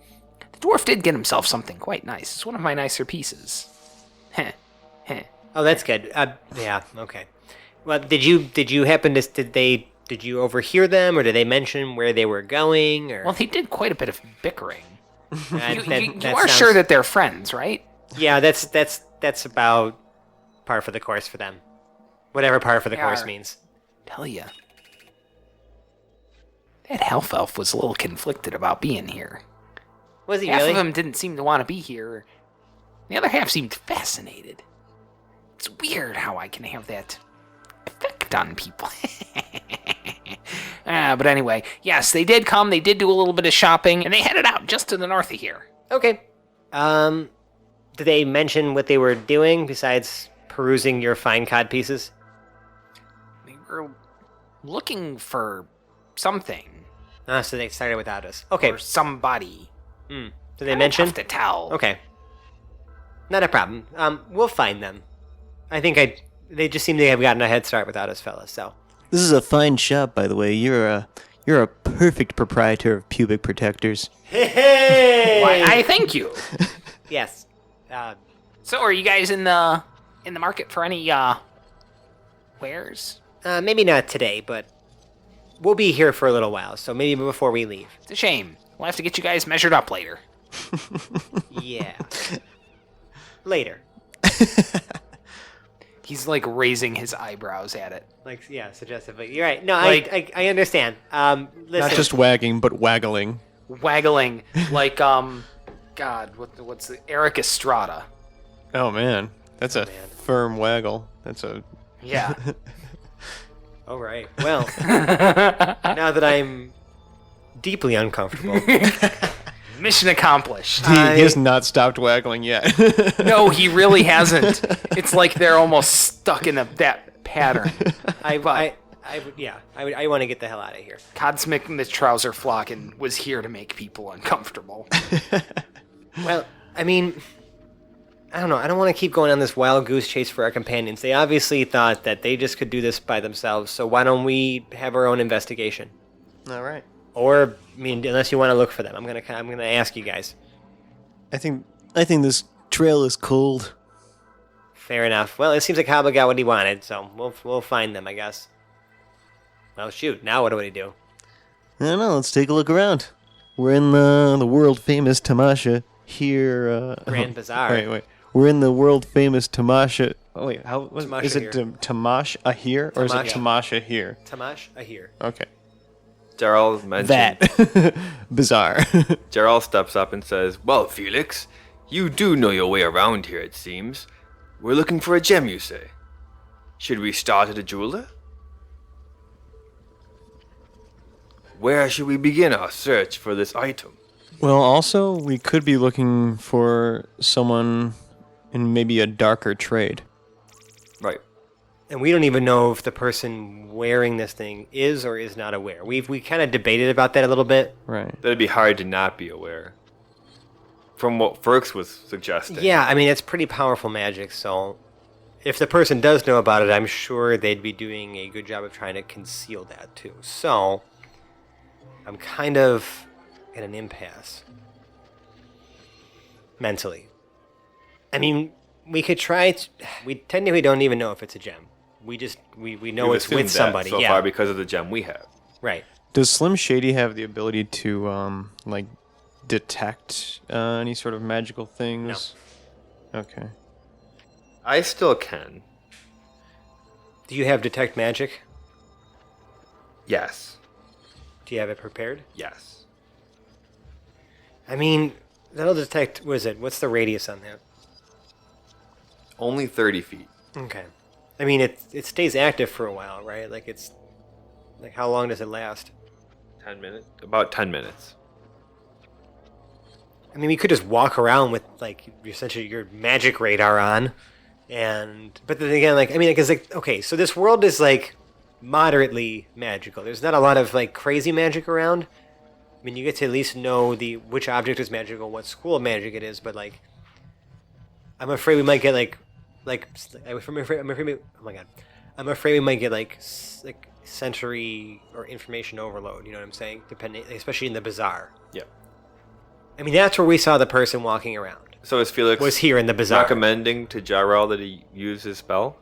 [SPEAKER 1] The dwarf did get himself something quite nice. It's one of my nicer pieces. Heh.
[SPEAKER 2] Oh, that's good. Yeah, okay. Well, did you happen to did you overhear them, or did they mention where they were going? Or
[SPEAKER 1] Well, they did quite a bit of bickering. You
[SPEAKER 2] that
[SPEAKER 1] are
[SPEAKER 2] sounds-
[SPEAKER 1] sure that they're friends, right?
[SPEAKER 2] Yeah, that's about par for the course for them. Whatever par for the
[SPEAKER 1] They
[SPEAKER 2] course
[SPEAKER 1] are.
[SPEAKER 2] means.
[SPEAKER 1] Tell ya. That half elf was a little conflicted about being here.
[SPEAKER 2] Was he
[SPEAKER 1] Half
[SPEAKER 2] really?
[SPEAKER 1] of them didn't seem to want to be here. The other half seemed fascinated. It's weird how I can have that effect on people. But anyway, yes, they did come. They did do a little bit of shopping, and they headed out just to the north of here.
[SPEAKER 2] Okay. Did they mention what they were doing besides perusing your fine cod pieces?
[SPEAKER 1] They were looking for something
[SPEAKER 2] So they started without us. Okay.
[SPEAKER 1] or somebody.
[SPEAKER 2] Did they mention?
[SPEAKER 1] Tough to tell.
[SPEAKER 2] Okay. Not a problem. We'll find them. I think they just seem to have gotten a head start without us, fellas. So
[SPEAKER 3] This is a fine shop, by the way. You're a perfect proprietor of pubic protectors.
[SPEAKER 2] hey,
[SPEAKER 1] Why, I thank you.
[SPEAKER 2] yes.
[SPEAKER 1] So, are you guys in the market for any wares?
[SPEAKER 2] Maybe not today, but we'll be here for a little while. So maybe before we leave.
[SPEAKER 1] It's a shame. We'll have to get you guys measured up later.
[SPEAKER 2] Yeah. Later.
[SPEAKER 1] He's like raising his eyebrows at it.
[SPEAKER 2] Like, yeah, suggestively. You're right. No,
[SPEAKER 1] Like-
[SPEAKER 2] I understand. Listen.
[SPEAKER 3] Not just wagging, but waggling.
[SPEAKER 1] Waggling like God, what's the Eric Estrada?
[SPEAKER 3] Oh man, that's a
[SPEAKER 2] man.
[SPEAKER 3] firm waggle. That's a
[SPEAKER 1] Yeah.
[SPEAKER 2] All right. Well, now that I'm deeply uncomfortable.
[SPEAKER 1] Mission accomplished.
[SPEAKER 3] he has not stopped waggling yet.
[SPEAKER 1] No, he really hasn't. It's like they're almost stuck in that pattern.
[SPEAKER 2] I want to get the hell out of here.
[SPEAKER 1] Codsmith the trouser flocking was here to make people uncomfortable.
[SPEAKER 2] Well, I mean, I don't know. I don't want to keep going on this wild goose chase for our companions. They obviously thought that they just could do this by themselves. So why don't we have our own investigation?
[SPEAKER 3] All right.
[SPEAKER 2] Or, I mean, unless you want to look for them, I'm gonna ask you guys.
[SPEAKER 3] I think this trail is cold.
[SPEAKER 2] Fair enough. Well, it seems like Haba got what he wanted, so we'll find them, I guess. Well, shoot. Now what do we do?
[SPEAKER 3] I don't know. Let's take a look around. We're in the world famous Tamasha here.
[SPEAKER 2] Grand Bazaar.
[SPEAKER 3] Wait. We're in the world famous Tamasha. Oh wait,
[SPEAKER 2] Tamasha
[SPEAKER 3] is it?
[SPEAKER 2] here.
[SPEAKER 3] Tamash Ahir or is it
[SPEAKER 2] Tamash.
[SPEAKER 3] Tamasha here?
[SPEAKER 2] Tamash, I hear.
[SPEAKER 3] Okay.
[SPEAKER 4] Gerald mentioned.
[SPEAKER 3] That bizarre.
[SPEAKER 4] Gerald steps up and says, "Well, Felix, you do know your way around here, it seems. We're looking for a gem, you say. Should we start at a jeweler? Where should we begin our search for this item?"
[SPEAKER 3] Well, also we could be looking for someone in maybe a darker trade.
[SPEAKER 4] Right.
[SPEAKER 2] And we don't even know if the person wearing this thing is or is not aware. We kind of debated about that a little bit.
[SPEAKER 3] Right.
[SPEAKER 4] That'd be hard to not be aware. From what Ferks was suggesting.
[SPEAKER 2] Yeah, I mean, it's pretty powerful magic, so if the person does know about it, I'm sure they'd be doing a good job of trying to conceal that, too. So, I'm kind of in an impasse. Mentally. I mean, we could try we technically don't even know if it's a gem. We know
[SPEAKER 4] We've
[SPEAKER 2] it's
[SPEAKER 4] assumed
[SPEAKER 2] with
[SPEAKER 4] that
[SPEAKER 2] somebody.
[SPEAKER 4] so
[SPEAKER 2] Yeah.
[SPEAKER 4] far because of the gem we have.
[SPEAKER 2] Right.
[SPEAKER 3] Does Slim Shady have the ability to like detect any sort of magical things? No. Okay.
[SPEAKER 4] I still can.
[SPEAKER 2] Do you have detect magic?
[SPEAKER 4] Yes.
[SPEAKER 2] Do you have it prepared?
[SPEAKER 4] Yes.
[SPEAKER 2] I mean, that'll detect. What is it? What's the radius on that?
[SPEAKER 4] Only 30 feet.
[SPEAKER 2] Okay. I mean, it stays active for a while, right? Like it's like how long does it last?
[SPEAKER 4] 10 minutes? About 10 minutes.
[SPEAKER 2] I mean, we could just walk around with like essentially your magic radar on, but then again, like I mean, because like okay, so this world is like moderately magical. There's not a lot of like crazy magic around. I mean, you get to at least know which object is magical, what school of magic it is, but like I'm afraid we might get I'm afraid we might get like sensory or information overload. You know what I'm saying? Depending, especially in the bazaar.
[SPEAKER 4] Yeah.
[SPEAKER 2] I mean, that's where we saw the person walking around.
[SPEAKER 4] So is Felix
[SPEAKER 2] Was here in the bazaar.
[SPEAKER 4] recommending to Jarrell that he use his spell?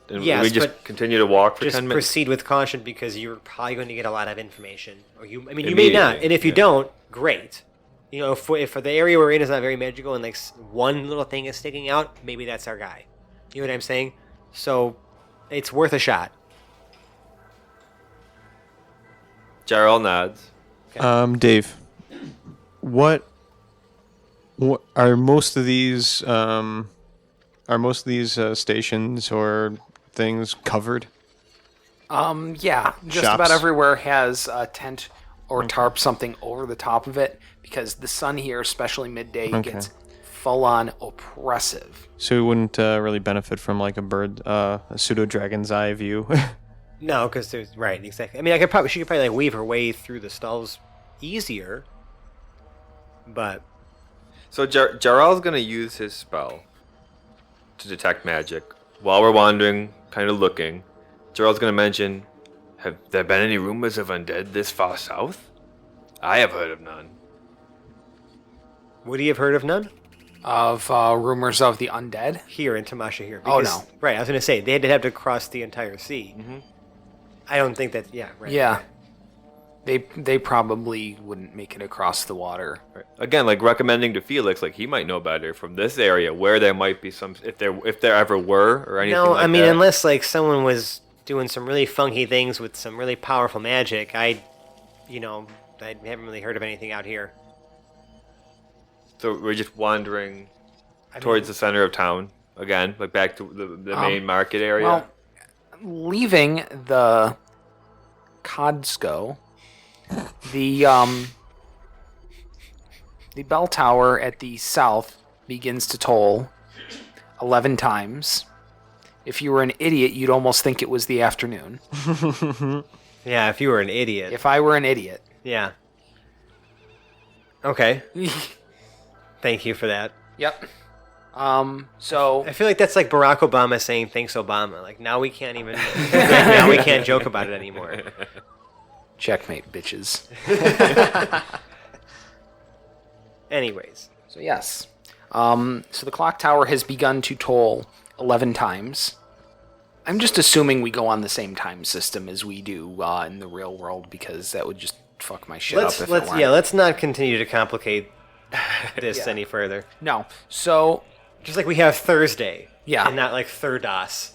[SPEAKER 4] And
[SPEAKER 2] Yes,
[SPEAKER 4] we just
[SPEAKER 2] but
[SPEAKER 4] continue to walk for
[SPEAKER 2] Just
[SPEAKER 4] 10 minutes?
[SPEAKER 2] proceed with caution because you're probably going to get a lot of information. You may not, and if you
[SPEAKER 4] yeah.
[SPEAKER 2] don't, great. You know, if the area we're in is not very magical and like one little thing is sticking out, maybe that's our guy. You know what I'm saying? So, it's worth a shot.
[SPEAKER 4] Jarrell nods.
[SPEAKER 3] Dave, what are most of these stations or things covered?
[SPEAKER 1] Yeah, just
[SPEAKER 3] Shops?
[SPEAKER 1] about everywhere has a tent or tarp, something over the top of it, because the sun here, especially midday,
[SPEAKER 3] Okay.
[SPEAKER 1] gets full-on oppressive.
[SPEAKER 3] So we wouldn't really benefit from like a pseudo dragon's eye view.
[SPEAKER 2] No, because there's right, exactly. I mean, she could probably like weave her way through the stalls easier, but
[SPEAKER 4] So Jarrell's going to use his spell to detect magic. While we're wandering, kind of looking, Jarrell's going to mention, have there been any rumors of undead this far south? I have heard of none.
[SPEAKER 2] would he have heard of none?
[SPEAKER 1] Of rumors of the undead.
[SPEAKER 2] Here in Tamasha here.
[SPEAKER 1] Oh,
[SPEAKER 2] Because,
[SPEAKER 1] no.
[SPEAKER 2] Right, I was going to say, they had to have to cross the entire sea.
[SPEAKER 4] Mm-hmm.
[SPEAKER 2] I don't think that, yeah, right.
[SPEAKER 1] Yeah. They probably wouldn't make it across the water.
[SPEAKER 4] Right. Again, like recommending to Felix, like he might know better from this area where there might be some, if there ever were or anything
[SPEAKER 2] No,
[SPEAKER 4] like
[SPEAKER 2] I mean,
[SPEAKER 4] that.
[SPEAKER 2] unless like someone was doing some really funky things with some really powerful magic, I haven't really heard of anything out here.
[SPEAKER 4] So we're just wandering
[SPEAKER 2] I mean,
[SPEAKER 4] towards the center of town again, like back to the main market area.
[SPEAKER 1] Well, leaving the Kodsko, the bell tower at the south begins to toll 11 times. If you were an idiot, you'd almost think it was the afternoon.
[SPEAKER 2] Yeah, if you were an idiot.
[SPEAKER 1] If I were an idiot.
[SPEAKER 2] Yeah. Okay. Thank you for that.
[SPEAKER 1] Yep. So
[SPEAKER 2] I feel like that's like Barack Obama saying thanks Obama. Like now we can't even now we can't joke about it anymore.
[SPEAKER 1] checkmate, bitches.
[SPEAKER 2] Anyways.
[SPEAKER 1] So yes. So the clock tower has begun to toll 11 times. I'm just assuming we go on the same time system as we do in the real world, because that would just fuck my shit up if it weren't.
[SPEAKER 2] Let's not continue to complicate this
[SPEAKER 1] Yeah.
[SPEAKER 2] any further.
[SPEAKER 1] No. So
[SPEAKER 2] Just like we have Thursday.
[SPEAKER 1] Yeah.
[SPEAKER 2] And not like Thurdos.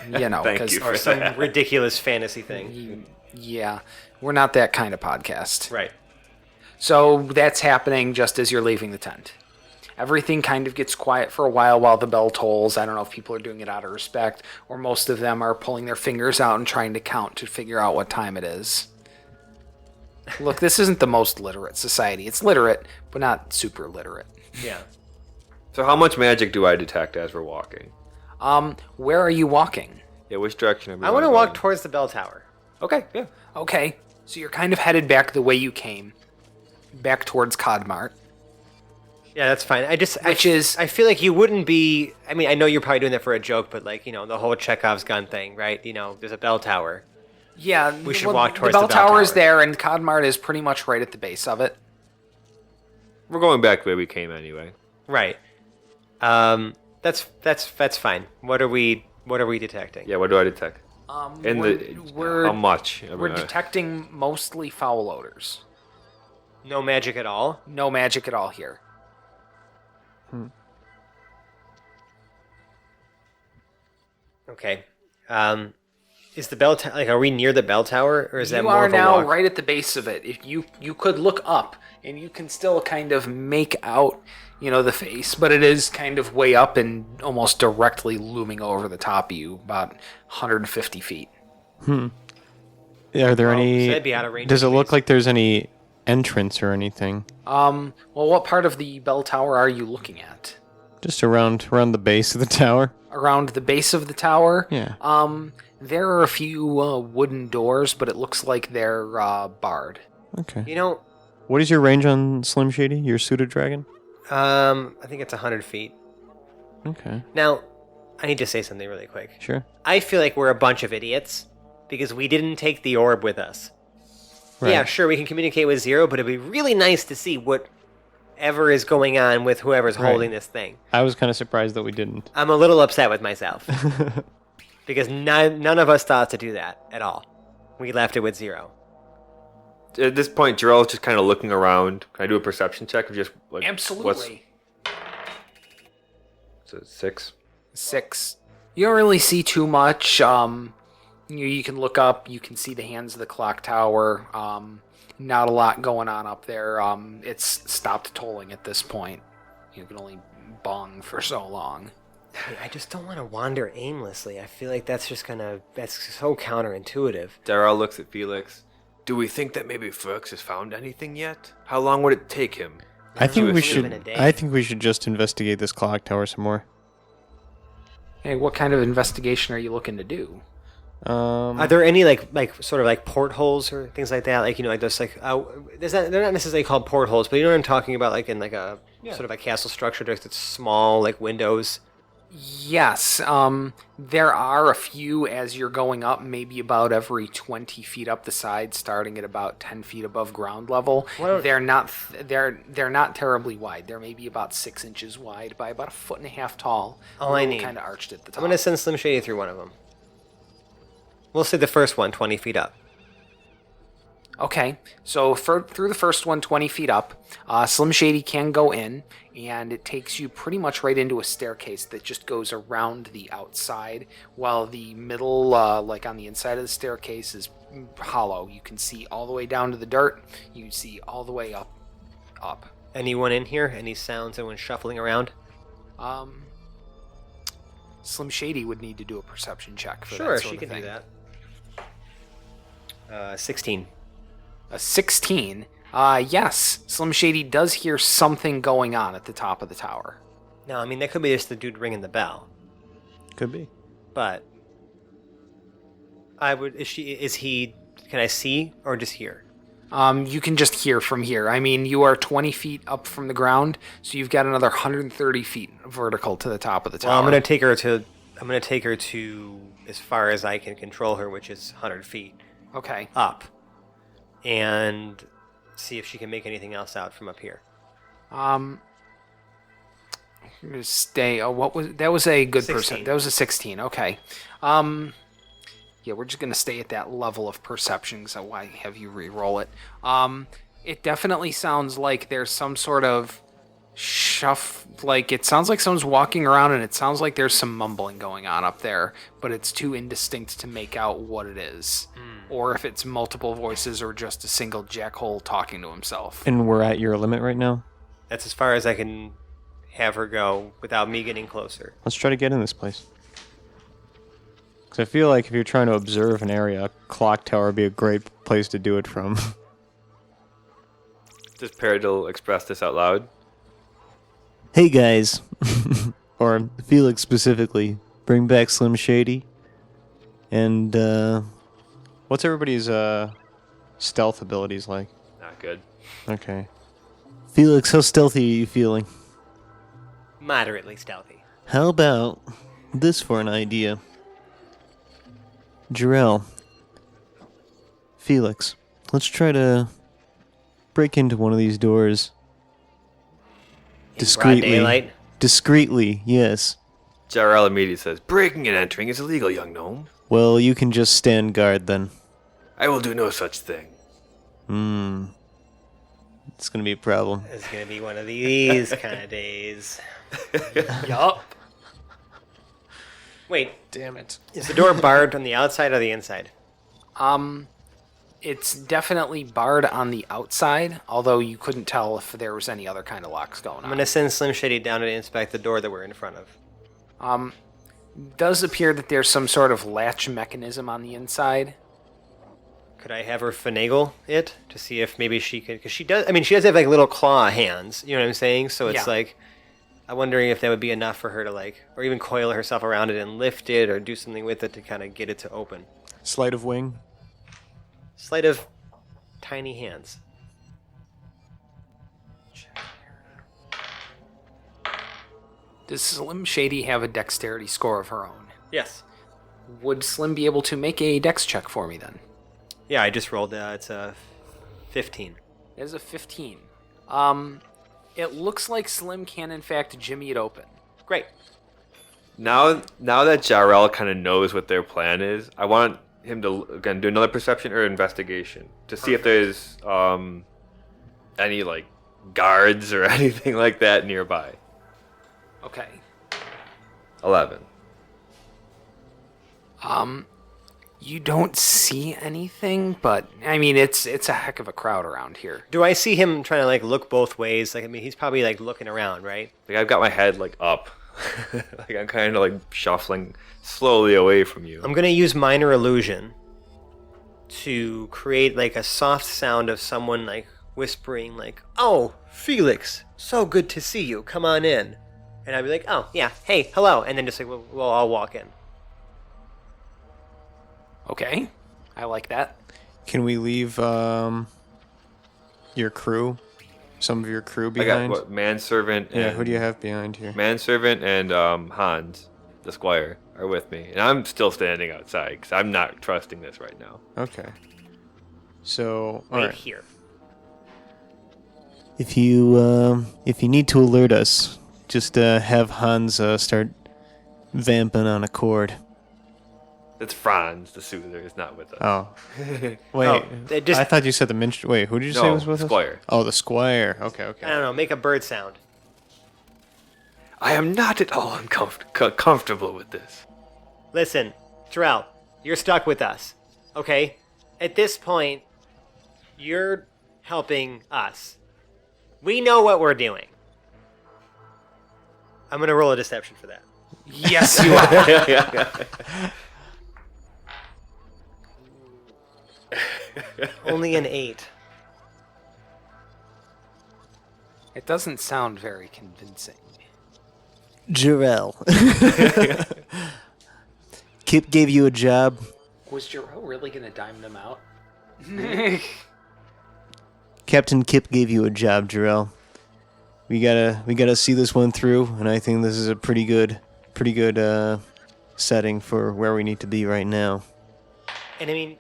[SPEAKER 1] You know,
[SPEAKER 4] Thank
[SPEAKER 1] 'cause-
[SPEAKER 4] you.
[SPEAKER 2] Or some ridiculous fantasy thing.
[SPEAKER 1] yeah, we're not that kind of podcast.
[SPEAKER 2] Right.
[SPEAKER 1] So that's happening just as you're leaving the tent. Everything kind of gets quiet for a while the bell tolls. I don't know if people are doing it out of respect, or most of them are pulling their fingers out and trying to count to figure out what time it is. Look, this isn't the most literate society. It's literate, but not super literate.
[SPEAKER 2] Yeah.
[SPEAKER 4] So how much magic do I detect as we're walking?
[SPEAKER 1] Where are you walking?
[SPEAKER 4] Yeah, which direction are we
[SPEAKER 2] I want to
[SPEAKER 4] going?
[SPEAKER 2] walk towards the bell tower.
[SPEAKER 4] Okay, yeah.
[SPEAKER 1] Okay, so you're kind of headed back the way you came, back towards Codmart.
[SPEAKER 2] Yeah, that's fine. I feel like you wouldn't be. I mean, I know you're probably doing that for a joke, but like, the whole Chekhov's gun thing, right? There's a bell tower.
[SPEAKER 1] Yeah,
[SPEAKER 2] We should walk towards
[SPEAKER 1] the bell
[SPEAKER 2] the bell
[SPEAKER 1] tower is
[SPEAKER 2] tower.
[SPEAKER 1] there, and Codmart is pretty much right at the base of it.
[SPEAKER 4] We're going back the way we came anyway.
[SPEAKER 2] Right. That's fine. What are we detecting?
[SPEAKER 4] Yeah, what do I detect?
[SPEAKER 1] We're
[SPEAKER 4] How much?
[SPEAKER 1] we're detecting mostly foul odors.
[SPEAKER 2] No magic at all.
[SPEAKER 1] No magic at all here.
[SPEAKER 2] Okay. Is the bell like? Are we near the bell tower, or is that
[SPEAKER 1] You
[SPEAKER 2] more
[SPEAKER 1] are
[SPEAKER 2] of a
[SPEAKER 1] now
[SPEAKER 2] walk?
[SPEAKER 1] right at the base of it. If you could look up, and you can still kind of make out, the face, but it is kind of way up and almost directly looming over the top of you, about 150 feet.
[SPEAKER 3] Are there
[SPEAKER 2] So
[SPEAKER 3] any?
[SPEAKER 2] that'd be out of range
[SPEAKER 3] Does it
[SPEAKER 2] of
[SPEAKER 3] look
[SPEAKER 2] trees.
[SPEAKER 3] like there's any entrance or anything?
[SPEAKER 1] Well, what part of the bell tower are you looking at?
[SPEAKER 3] Just around the base of the tower?
[SPEAKER 1] Around the base of the tower?
[SPEAKER 3] Yeah.
[SPEAKER 1] There are a few wooden doors, but it looks like they're barred.
[SPEAKER 3] Okay. What is your range on Slim Shady? Your suited dragon?
[SPEAKER 2] I think it's 100 feet.
[SPEAKER 3] Okay.
[SPEAKER 2] Now, I need to say something really quick.
[SPEAKER 3] Sure.
[SPEAKER 2] I feel like we're a bunch of idiots because we didn't take the orb with us.
[SPEAKER 3] Right.
[SPEAKER 2] Yeah, sure, we can communicate with Zero, but it'd be really nice to see whatever is going on with whoever's
[SPEAKER 3] Right.
[SPEAKER 2] holding this thing.
[SPEAKER 3] I was kind of surprised that we didn't.
[SPEAKER 2] I'm a little upset with myself because none of us thought to do that at all. We left it with Zero.
[SPEAKER 4] At this point, Jarrell's just kind of looking around. Can I do a perception check of just like
[SPEAKER 1] Absolutely.
[SPEAKER 4] So 6.
[SPEAKER 1] 6. You don't really see too much. You can look up. You can see the hands of the clock tower. Not a lot going on up there. It's stopped tolling at this point. You can only bong for so long.
[SPEAKER 2] I just don't want to wander aimlessly. I feel like that's so counterintuitive.
[SPEAKER 4] Darrell looks at Felix. Do we think that maybe Ferx has found anything yet? How long would it take him?
[SPEAKER 3] I think we
[SPEAKER 2] It's been a
[SPEAKER 3] should.
[SPEAKER 2] day.
[SPEAKER 3] I think we should just investigate this clock tower some more.
[SPEAKER 1] Hey, what kind of investigation are you looking to do?
[SPEAKER 2] Are there any sort of like portholes or things like that? Like like those they're not necessarily called portholes, but you know what I'm talking about, like in like a sort of a castle structure. There's small like windows.
[SPEAKER 1] Yes, there are a few as you're going up, maybe about every 20 feet up the side, starting at about 10 feet above ground level.
[SPEAKER 2] Well-
[SPEAKER 1] They're not terribly wide. They're maybe about 6 inches wide by about 1.5 feet tall.
[SPEAKER 2] All I need.
[SPEAKER 1] Kind of arched at the top.
[SPEAKER 2] I'm gonna send Slim Shady through one of them. We'll say the first one, 20 feet up.
[SPEAKER 1] Okay, so through the first one, 20 feet up, Slim Shady can go in, and it takes you pretty much right into a staircase that just goes around the outside, while the middle, like on the inside of the staircase, is hollow. You can see all the way down to the dirt. You can see all the way up.
[SPEAKER 2] Anyone in here? Any sounds? Anyone shuffling around?
[SPEAKER 1] Slim Shady would need to do a perception check for
[SPEAKER 2] Sure,
[SPEAKER 1] that sort
[SPEAKER 2] she
[SPEAKER 1] of
[SPEAKER 2] can
[SPEAKER 1] thing.
[SPEAKER 2] do that. 16.
[SPEAKER 1] A 16. Yes, Slim Shady does hear something going on at the top of the tower.
[SPEAKER 2] No, I mean that could be just the dude ringing the bell.
[SPEAKER 3] Could be.
[SPEAKER 2] But I would. Is he? Can I see or just hear?
[SPEAKER 1] You can just hear from here. I mean, you are 20 feet up from the ground, so you've got another 130 feet vertical to the top of the tower.
[SPEAKER 2] Well, I'm gonna take her to as far as I can control her, which is 100 feet
[SPEAKER 1] Okay.
[SPEAKER 2] up, and see if she can make anything else out from up here.
[SPEAKER 1] I'm gonna stay. Oh, what was that? Was a good
[SPEAKER 2] 16.
[SPEAKER 1] percent. That was a 16. Okay. Yeah, we're just gonna stay at that level of perception. So why have you re-roll it? It definitely sounds like there's some sort of like it sounds like someone's walking around, and it sounds like there's some mumbling going on up there, but it's too indistinct to make out what it is, or if it's multiple voices or just a single jackhole talking to himself.
[SPEAKER 3] And we're at your limit right now.
[SPEAKER 2] That's as far as I can have her go without me getting closer.
[SPEAKER 3] Let's try to get in this place. Because I feel like if you're trying to observe an area, a clock tower would be a great place to do it from.
[SPEAKER 4] Does Peridil express this out loud?
[SPEAKER 3] Hey guys, or Felix specifically, bring back Slim Shady. And what's everybody's stealth abilities like?
[SPEAKER 4] Not good.
[SPEAKER 3] Okay. Felix, how stealthy are you feeling?
[SPEAKER 2] Moderately stealthy.
[SPEAKER 3] How about this for an idea? Jarrell, Felix, let's try to break into one of these doors.
[SPEAKER 2] In
[SPEAKER 3] Discreetly.
[SPEAKER 2] broad daylight.
[SPEAKER 3] Discreetly, yes.
[SPEAKER 4] Jarrell immediately says, "Breaking and entering is illegal, young gnome.
[SPEAKER 3] Well, you can just stand guard then.
[SPEAKER 4] I will do no such thing."
[SPEAKER 3] It's gonna be a problem.
[SPEAKER 2] It's gonna be one of these kind of days.
[SPEAKER 1] Yup.
[SPEAKER 2] Wait,
[SPEAKER 3] Damn it.
[SPEAKER 2] is the door barred on the outside or the inside?
[SPEAKER 1] It's definitely barred on the outside, although you couldn't tell if there was any other kind of locks going
[SPEAKER 2] I'm
[SPEAKER 1] on.
[SPEAKER 2] gonna send Slim Shady down to inspect the door that we're in front of.
[SPEAKER 1] Does appear that there's some sort of latch mechanism on the inside.
[SPEAKER 2] Could I have her finagle it to see if maybe she could? Because she does. I mean, she does have like little claw hands. You know what I'm saying? So it's
[SPEAKER 1] Yeah.
[SPEAKER 2] like, I'm wondering if that would be enough for her to like, or even coil herself around it and lift it, or do something with it to kind of get it to open.
[SPEAKER 3] Sleight of wing.
[SPEAKER 2] Sleight of tiny hands.
[SPEAKER 1] Does Slim Shady have a dexterity score of her own?
[SPEAKER 2] Yes.
[SPEAKER 1] Would Slim be able to make a dex check for me then?
[SPEAKER 2] Yeah, I just rolled. It's a 15.
[SPEAKER 1] It is a 15. It looks like Slim can in fact jimmy it open.
[SPEAKER 2] Great.
[SPEAKER 4] Now that Jarrell kind of knows what their plan is, I want him to again do another perception or investigation to see if there's any like guards or anything like that nearby.
[SPEAKER 1] Okay.
[SPEAKER 4] 11.
[SPEAKER 1] You don't see anything, but I mean it's a heck of a crowd around here.
[SPEAKER 2] Do I see him trying to like look both ways? Like, I mean, he's probably like looking around, right?
[SPEAKER 4] Like I've got my head like up, like I'm kind of like shuffling slowly away from you.
[SPEAKER 2] I'm gonna use minor illusion to create like a soft sound of someone like whispering like, "Oh, Felix, so good to see you. Come on in." And I'd be like, "Oh, yeah, hey, hello," and then just like we'll all walk in.
[SPEAKER 1] Okay. I like that.
[SPEAKER 3] Can we leave your crew? Some of your crew
[SPEAKER 4] I
[SPEAKER 3] behind?
[SPEAKER 4] got what, manservant.
[SPEAKER 3] Yeah,
[SPEAKER 4] and
[SPEAKER 3] who do you have behind here?
[SPEAKER 4] Manservant and Hans, the squire, are with me, and I'm still standing outside because I'm not trusting this right now.
[SPEAKER 3] Okay. So,
[SPEAKER 2] Right
[SPEAKER 3] alright.
[SPEAKER 2] here.
[SPEAKER 3] If you need to alert us, just have Hans start vamping on a chord.
[SPEAKER 4] It's Franz, the soother, is not with us.
[SPEAKER 3] Oh. Wait.
[SPEAKER 2] Oh, they just-
[SPEAKER 3] I thought you said the minstrel. Wait, who did you say
[SPEAKER 4] No,
[SPEAKER 3] was with
[SPEAKER 4] squire.
[SPEAKER 3] us? Oh, the squire. Okay,
[SPEAKER 2] I
[SPEAKER 3] okay.
[SPEAKER 2] don't know. Make a bird sound.
[SPEAKER 4] I am not at all comfortable with this.
[SPEAKER 2] Listen, Terrell, you're stuck with us. Okay? At this point, you're helping us. We know what we're doing. I'm gonna roll a deception for that.
[SPEAKER 1] Yes, you are.
[SPEAKER 2] Only an 8.
[SPEAKER 1] It doesn't sound very convincing.
[SPEAKER 3] Jarrell. Kip gave you a job.
[SPEAKER 1] Was Jarrell really gonna dime them out?
[SPEAKER 3] Captain Kip gave you a job, Jarrell. We gotta see this one through, and I think this is a pretty good setting for where we need to be right now.
[SPEAKER 2] And I mean,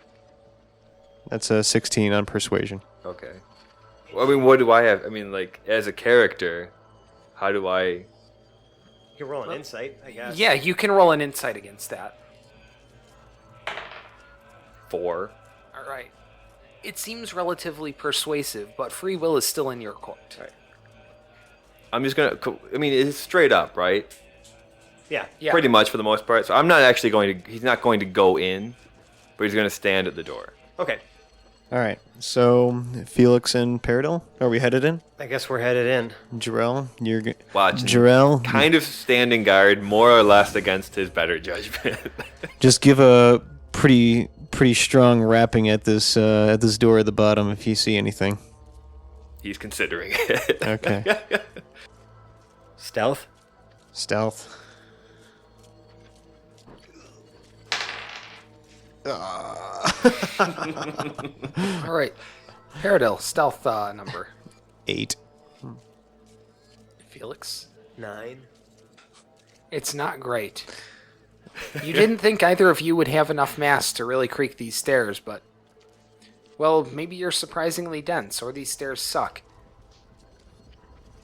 [SPEAKER 3] That's a 16 on persuasion.
[SPEAKER 4] Okay. Well, I mean, what do I have? I mean, like, as a character, how do I...
[SPEAKER 2] you can roll an insight, I guess.
[SPEAKER 1] Yeah, you can roll an insight against that.
[SPEAKER 4] 4?
[SPEAKER 1] All right. It seems relatively persuasive, but free will is still in your court.
[SPEAKER 2] Right.
[SPEAKER 4] I'm just gonna. I mean, it's straight up, right?
[SPEAKER 2] Yeah.
[SPEAKER 1] Yeah.
[SPEAKER 4] Pretty much for the most part. So I'm not actually going to. He's not going to go in, but he's going to stand at the door.
[SPEAKER 2] Okay.
[SPEAKER 3] All right. So Felix and Paradil, are we headed in?
[SPEAKER 2] I guess we're headed in.
[SPEAKER 3] Jarrell, you're
[SPEAKER 4] Watching.
[SPEAKER 3] Jarrell,
[SPEAKER 4] Kind of standing guard, more or less against his better judgment.
[SPEAKER 3] just give a pretty strong rapping at this door at the bottom if you see anything.
[SPEAKER 4] He's considering it.
[SPEAKER 3] Okay.
[SPEAKER 2] Stealth?
[SPEAKER 3] Stealth.
[SPEAKER 1] All right. Paradil, stealth number.
[SPEAKER 3] 8.
[SPEAKER 1] Felix.
[SPEAKER 2] 9.
[SPEAKER 1] It's not great. You didn't think either of you would have enough mass to really creak these stairs, but... Well, maybe you're surprisingly dense, or these stairs suck.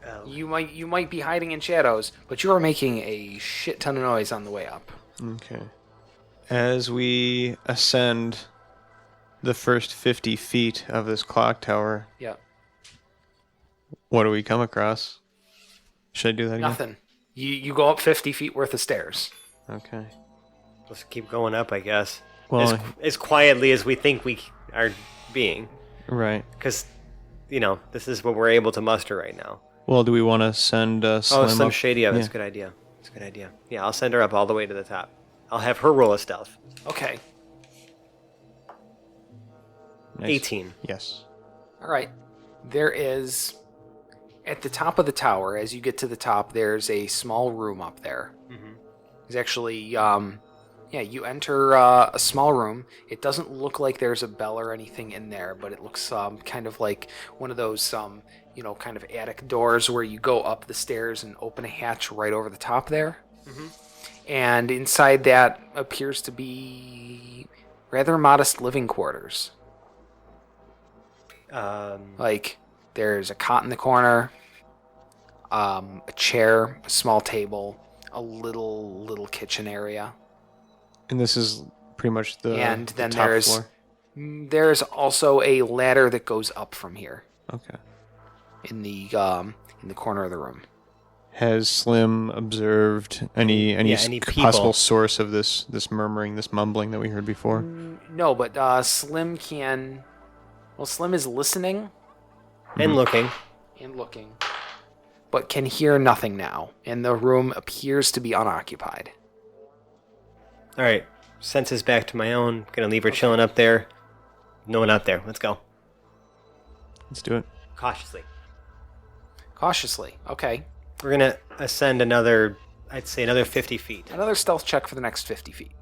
[SPEAKER 2] Oh.
[SPEAKER 1] You might be hiding in shadows, but you are making a shit ton of noise on the way up.
[SPEAKER 3] Okay. As we ascend the first 50 feet of this clock tower,
[SPEAKER 1] Yeah.
[SPEAKER 3] what do we come across? Should I do that again?
[SPEAKER 1] Nothing. You go up 50 feet worth of stairs.
[SPEAKER 3] Okay.
[SPEAKER 2] Let's keep going up, I guess.
[SPEAKER 3] Well,
[SPEAKER 2] As quietly as we think we are being.
[SPEAKER 3] right.
[SPEAKER 2] Because, this is what we're able to muster right now.
[SPEAKER 3] Well, do we want to send Slim
[SPEAKER 2] Slim
[SPEAKER 3] up?
[SPEAKER 2] Shady, that's a good idea. That's a good idea. Yeah, I'll send her up all the way to the top. I'll have her roll a stealth.
[SPEAKER 1] Okay.
[SPEAKER 3] Nice.
[SPEAKER 2] 18.
[SPEAKER 3] Yes.
[SPEAKER 1] All right. There is... At the top of the tower, as you get to the top, there's a small room up there.
[SPEAKER 2] Mhm.
[SPEAKER 1] There's actually... you enter a small room. It doesn't look like there's a bell or anything in there, but it looks kind of like one of those, kind of attic doors where you go up the stairs and open a hatch right over the top there.
[SPEAKER 2] Mhm.
[SPEAKER 1] And inside that appears to be rather modest living quarters. Like, there's a cot in the corner, a chair, a small table, a little kitchen area.
[SPEAKER 3] And this is pretty much the
[SPEAKER 1] And
[SPEAKER 3] the
[SPEAKER 1] then
[SPEAKER 3] top
[SPEAKER 1] there's
[SPEAKER 3] floor.
[SPEAKER 1] there's also a ladder that goes up from here
[SPEAKER 3] Okay.
[SPEAKER 1] in the corner of the room.
[SPEAKER 3] Has Slim observed any
[SPEAKER 2] any
[SPEAKER 3] possible
[SPEAKER 2] people?
[SPEAKER 3] source of this murmuring, this mumbling that we heard before?
[SPEAKER 1] No, but Slim can... Well, Slim is listening
[SPEAKER 2] And looking.
[SPEAKER 1] and looking, but can hear nothing now, and the room appears to be unoccupied.
[SPEAKER 2] All right. Senses back to my own. Gonna leave her chilling up there. No one out there. Let's go.
[SPEAKER 3] Let's do it.
[SPEAKER 2] Cautiously.
[SPEAKER 1] Cautiously. Okay.
[SPEAKER 2] We're gonna ascend another 50 feet.
[SPEAKER 1] Another stealth check for the next 50 feet.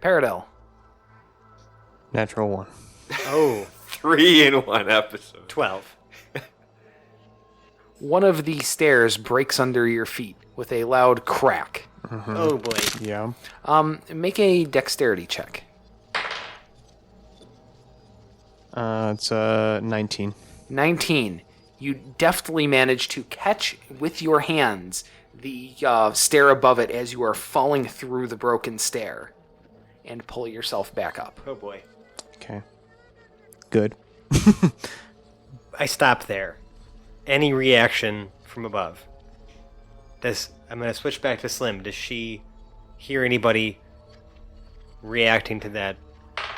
[SPEAKER 1] Paradil.
[SPEAKER 3] Natural 1.
[SPEAKER 2] Oh,
[SPEAKER 4] 3 in one episode.
[SPEAKER 2] 12.
[SPEAKER 1] One of the stairs breaks under your feet with a loud crack.
[SPEAKER 2] Oh boy.
[SPEAKER 3] Yeah.
[SPEAKER 1] Make a dexterity check.
[SPEAKER 3] It's 19.
[SPEAKER 1] 19. You deftly manage to catch with your hands the stair above it as you are falling through the broken stair and pull yourself back up.
[SPEAKER 2] Oh boy.
[SPEAKER 3] Okay. Good.
[SPEAKER 2] I stop there. Any reaction from above? I'm gonna switch back to Slim. Does she hear anybody reacting to that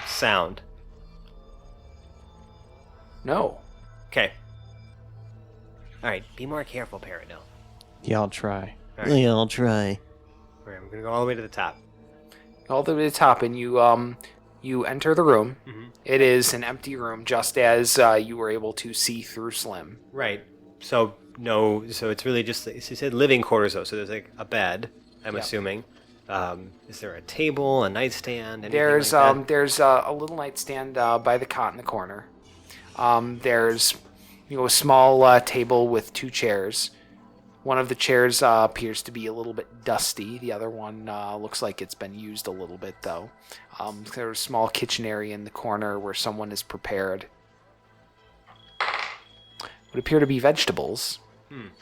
[SPEAKER 2] sound?
[SPEAKER 1] No.
[SPEAKER 2] Okay. Alright, be more careful, Paradil.
[SPEAKER 3] Yeah, I'll try.
[SPEAKER 2] All right.
[SPEAKER 3] Yeah, I'll try.
[SPEAKER 2] Alright, I'm gonna go all the way to the top.
[SPEAKER 1] All the way to the top, and you enter the room.
[SPEAKER 2] Mhm.
[SPEAKER 1] It is an empty room, just as you were able to see through Slim.
[SPEAKER 2] Right. So it's really just, she said living quarters though, so there's like a bed, I'm
[SPEAKER 1] Yep.
[SPEAKER 2] assuming. Is there a table, a nightstand, anything
[SPEAKER 1] There's
[SPEAKER 2] like that?
[SPEAKER 1] there's a little nightstand by the cot in the corner. There's a small table with 2 chairs. One of the chairs appears to be a little bit dusty. The other one looks like it's been used a little bit though. There's a small kitchen area in the corner where someone is prepared. Would appear to be vegetables.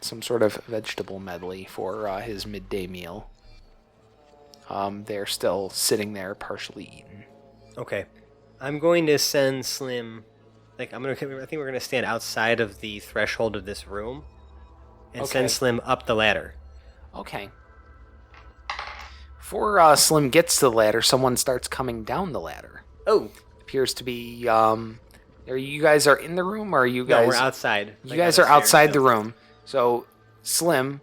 [SPEAKER 1] Some sort of vegetable medley for his midday meal. They're still sitting there, partially eaten.
[SPEAKER 2] Okay. I'm going to send Slim I think we're gonna stand outside of the threshold of this room, and
[SPEAKER 1] Okay.
[SPEAKER 2] send Slim up the ladder.
[SPEAKER 1] Okay. Before Slim gets to the ladder, someone starts coming down the ladder.
[SPEAKER 2] Oh,
[SPEAKER 1] Appears to be. Are you guys are in the room, or are you guys?
[SPEAKER 2] no, we're outside.
[SPEAKER 1] You guys are outside the room. So Slim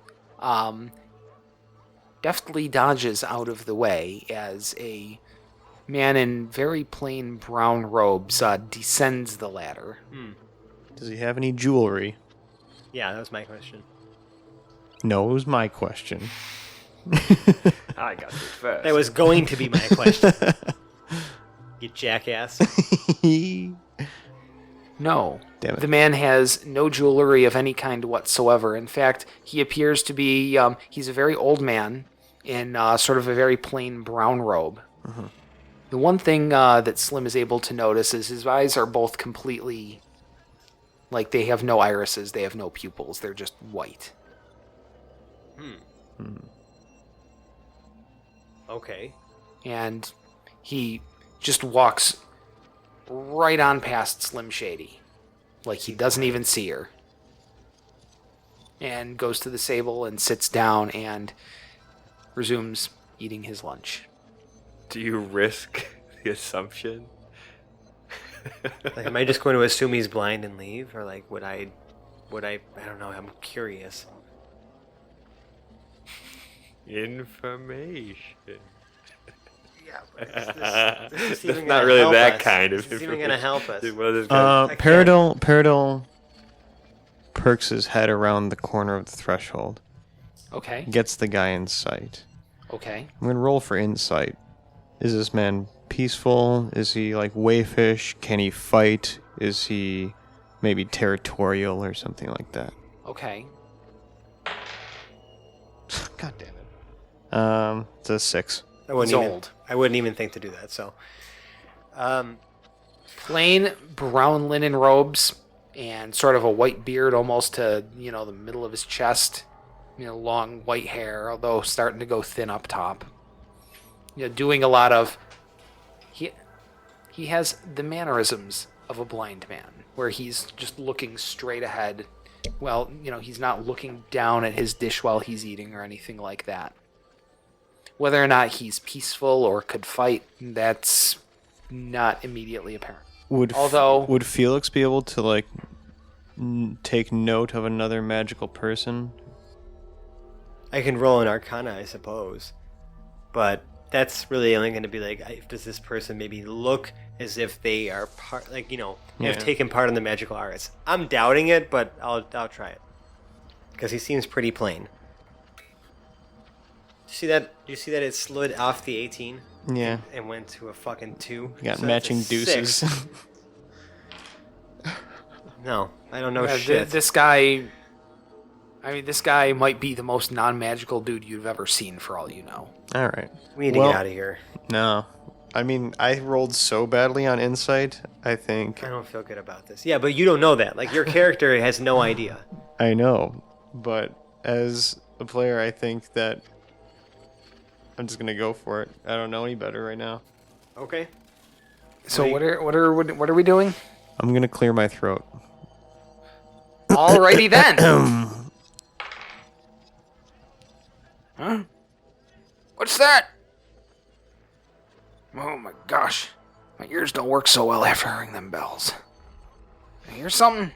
[SPEAKER 1] deftly dodges out of the way as a man in very plain brown robes descends the ladder.
[SPEAKER 3] Does he have any jewelry?
[SPEAKER 2] Yeah, that was my question.
[SPEAKER 3] No, it was my question.
[SPEAKER 4] I got this first.
[SPEAKER 2] That was going to be my question. You jackass.
[SPEAKER 1] No.
[SPEAKER 3] Damn it.
[SPEAKER 1] The man has no jewelry of any kind whatsoever. In fact, he appears to be, he's a very old man in sort of a very plain brown robe.
[SPEAKER 3] Mm-hmm.
[SPEAKER 1] The one thing that Slim is able to notice is his eyes are both completely, like they have no irises, they have no pupils, they're just white.
[SPEAKER 2] Okay.
[SPEAKER 1] And he just walks right on past Slim Shady. Like he doesn't even see her. And goes to the table and sits down and resumes eating his lunch.
[SPEAKER 4] Do you risk the assumption?
[SPEAKER 2] Like, am I just going to assume he's blind and leave, or like would I don't know. I'm curious.
[SPEAKER 4] Information.
[SPEAKER 2] Yeah, but
[SPEAKER 4] That's not really that kind of
[SPEAKER 2] Is this even gonna help us?
[SPEAKER 4] What is this gonna-
[SPEAKER 3] Peridot perks his head around the corner of the threshold.
[SPEAKER 1] Okay.
[SPEAKER 3] Gets the guy in sight.
[SPEAKER 1] Okay.
[SPEAKER 3] I'm gonna roll for insight. Is this man peaceful? Is he like wayfish? Can he fight? Is he maybe territorial or something like that?
[SPEAKER 1] Okay.
[SPEAKER 3] God damn it. It's a 6.
[SPEAKER 2] I wouldn't
[SPEAKER 1] He's
[SPEAKER 2] even.
[SPEAKER 1] old.
[SPEAKER 2] I wouldn't even think to do that. So,
[SPEAKER 1] Plain brown linen robes and sort of a white beard almost to, the middle of his chest. Long white hair, although starting to go thin up top. Doing a lot of... He has the mannerisms of a blind man, where he's just looking straight ahead. Well, he's not looking down at his dish while he's eating or anything like that. Whether or not he's peaceful or could fight, that's not immediately apparent.
[SPEAKER 3] Would Felix be able to take note of another magical person?
[SPEAKER 2] I can roll an Arcana, I suppose, but that's really only going to be does this person maybe look as if they are part, have taken part in the magical arts? I'm doubting it, but I'll try it because he seems pretty plain. Do you see that it slid off the 18?
[SPEAKER 3] Yeah.
[SPEAKER 2] And went to a fucking 2.
[SPEAKER 3] You got
[SPEAKER 2] So that's a
[SPEAKER 3] matching
[SPEAKER 2] 6.
[SPEAKER 3] deuces.
[SPEAKER 2] No, I don't know
[SPEAKER 1] Yeah,
[SPEAKER 2] shit.
[SPEAKER 1] This guy might be the most non-magical dude you've ever seen, for all you know.
[SPEAKER 3] All right.
[SPEAKER 2] We need to get out of here.
[SPEAKER 3] No. I mean, I rolled so badly on insight, I think.
[SPEAKER 2] I don't feel good about this. Yeah, but you don't know that. Like, your character has no idea.
[SPEAKER 3] I know. But as a player, I think that I'm just going to go for it. I don't know any better right now.
[SPEAKER 2] Okay.
[SPEAKER 1] So what are we doing?
[SPEAKER 3] I'm going to clear my throat.
[SPEAKER 1] Alrighty then. Huh? What's that? Oh my gosh. My ears don't work so well after hearing them bells. I hear something?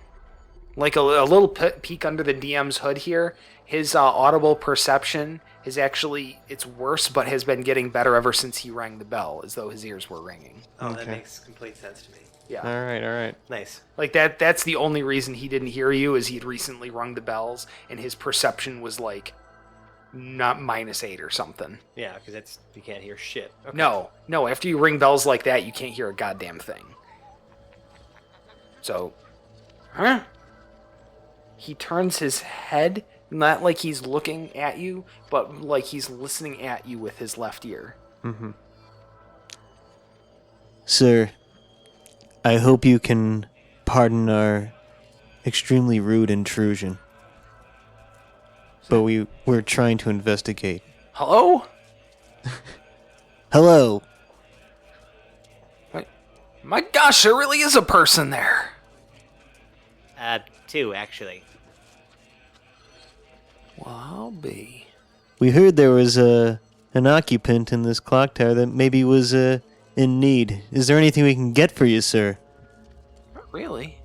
[SPEAKER 1] Like a little peek under the DM's hood here. His audible perception is actually, it's worse, but has been getting better ever since he rang the bell, as though his ears were ringing.
[SPEAKER 2] Oh, that
[SPEAKER 3] Okay.
[SPEAKER 2] makes complete sense to me.
[SPEAKER 1] Yeah.
[SPEAKER 3] All right.
[SPEAKER 2] Nice.
[SPEAKER 1] Like that's the only reason he didn't hear you, is he'd recently rung the bells, and his perception was like not -8 or something.
[SPEAKER 2] Yeah, because you can't hear shit. Okay.
[SPEAKER 1] No, after you ring bells like that, you can't hear a goddamn thing. So, huh? He turns his head, not like he's looking at you, but like he's listening at you with his left ear.
[SPEAKER 3] Mm-hmm. Sir, I hope you can pardon our extremely rude intrusion. But we're trying to investigate.
[SPEAKER 1] Hello?
[SPEAKER 3] Hello.
[SPEAKER 1] My gosh, there really is a person there.
[SPEAKER 2] 2, actually.
[SPEAKER 1] Well, I'll be.
[SPEAKER 3] We heard there was an occupant in this clock tower that maybe was in need. Is there anything we can get for you, sir?
[SPEAKER 1] Not really.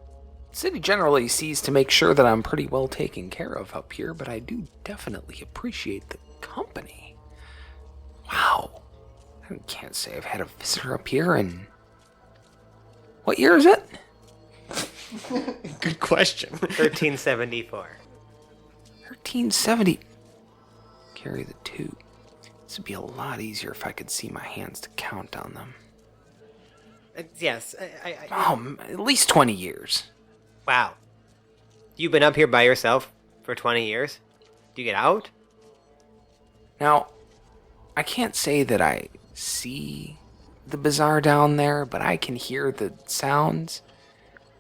[SPEAKER 1] The city generally sees to make sure that I'm pretty well taken care of up here, but I do definitely appreciate the company. Wow. I can't say I've had a visitor up here in... What year is it?
[SPEAKER 3] Good question.
[SPEAKER 2] 1374.
[SPEAKER 1] 1370. Carry the 2. This would be a lot easier if I could see my hands to count on them.
[SPEAKER 2] Yes.
[SPEAKER 1] At least 20 years.
[SPEAKER 2] Wow. You've been up here by yourself for 20 years? Do you get out?
[SPEAKER 1] Now, I can't say that I see the bazaar down there, but I can hear the sounds.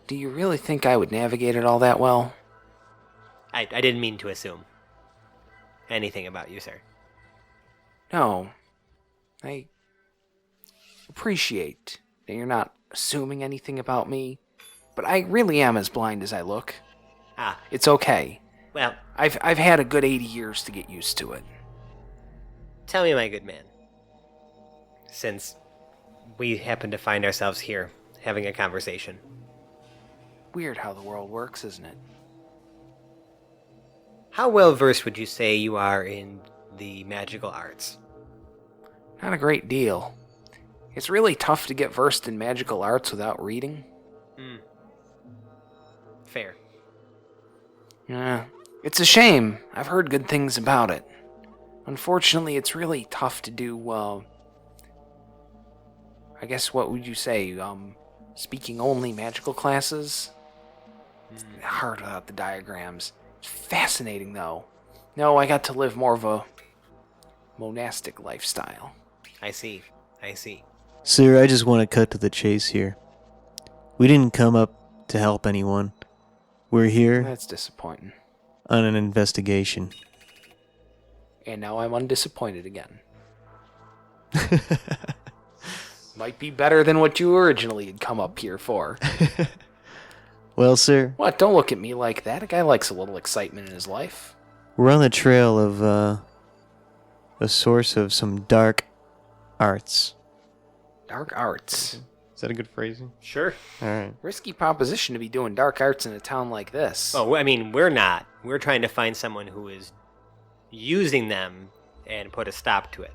[SPEAKER 1] Do you really think I would navigate it all that well?
[SPEAKER 2] I didn't mean to assume anything about you, sir.
[SPEAKER 1] No. I appreciate that you're not assuming anything about me, but I really am as blind as I look.
[SPEAKER 2] Ah,
[SPEAKER 1] It's okay.
[SPEAKER 2] well,
[SPEAKER 1] I've had a good 80 years to get used to it.
[SPEAKER 2] tell me, my good man. Since we happen to find ourselves here having a conversation.
[SPEAKER 1] Weird how the world works, isn't it?
[SPEAKER 2] How well versed would you say you are in the magical arts?
[SPEAKER 1] Not a great deal. It's really tough to get versed in magical arts without reading.
[SPEAKER 2] Fair.
[SPEAKER 1] Yeah, it's a shame. I've heard good things about it. Unfortunately, it's really tough to do, I guess what would you say, speaking only magical classes? It's hard without the diagrams. It's fascinating, though. No, I got to live more of a monastic lifestyle.
[SPEAKER 2] I see.
[SPEAKER 3] Sir, I just want to cut to the chase here. We didn't come up to help anyone. We're here
[SPEAKER 1] That's disappointing.
[SPEAKER 3] on an investigation.
[SPEAKER 1] And now I'm undisappointed again. Might be better than what you originally had come up here for.
[SPEAKER 3] Well, sir,
[SPEAKER 1] What? Don't look at me like that. A guy likes a little excitement in his life.
[SPEAKER 3] we're on the trail of a source of some dark arts.
[SPEAKER 1] Dark arts.
[SPEAKER 3] Is that a good phrasing?
[SPEAKER 2] Sure.
[SPEAKER 3] All right.
[SPEAKER 1] Risky proposition to be doing dark arts in a town like this.
[SPEAKER 2] Oh, I mean, we're not. We're trying to find someone who is using them and put a stop to it.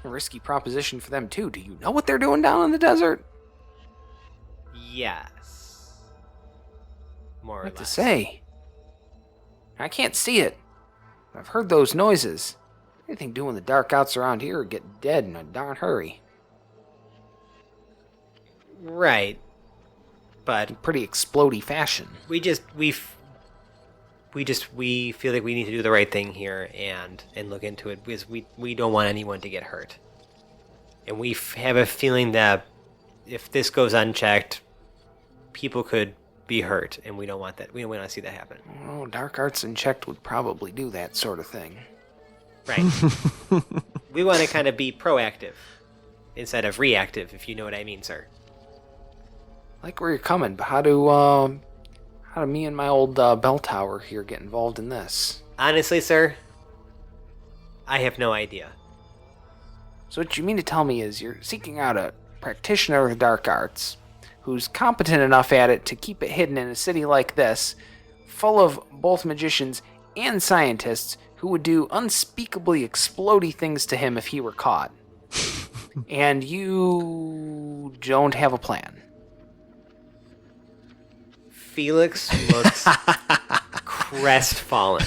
[SPEAKER 1] A risky proposition for them, too. Do you know what they're doing down in the desert?
[SPEAKER 2] Yes. More or
[SPEAKER 1] What to
[SPEAKER 2] less.
[SPEAKER 1] say? I can't see it. I've heard those noises. Anything doing the dark arts around here would get dead in a darn hurry.
[SPEAKER 2] Right. But
[SPEAKER 1] Pretty explodey fashion.
[SPEAKER 2] we feel like we need to do the right thing here and look into it because we don't want anyone to get hurt. And we have a feeling that if this goes unchecked, people could be hurt, and we don't want that. We don't want to see that happen.
[SPEAKER 1] Oh, dark arts unchecked would probably do that sort of thing.
[SPEAKER 2] Right. We want to kind of be proactive instead of reactive, if you know what I mean, sir.
[SPEAKER 1] Like where you're coming, but how do me and my old bell tower here get involved in this?
[SPEAKER 2] Honestly, sir, I have no idea.
[SPEAKER 1] So what you mean to tell me is you're seeking out a practitioner of the dark arts who's competent enough at it to keep it hidden in a city like this, full of both magicians and scientists who would do unspeakably explodey things to him if he were caught. And you don't have a plan.
[SPEAKER 2] Felix looks crestfallen,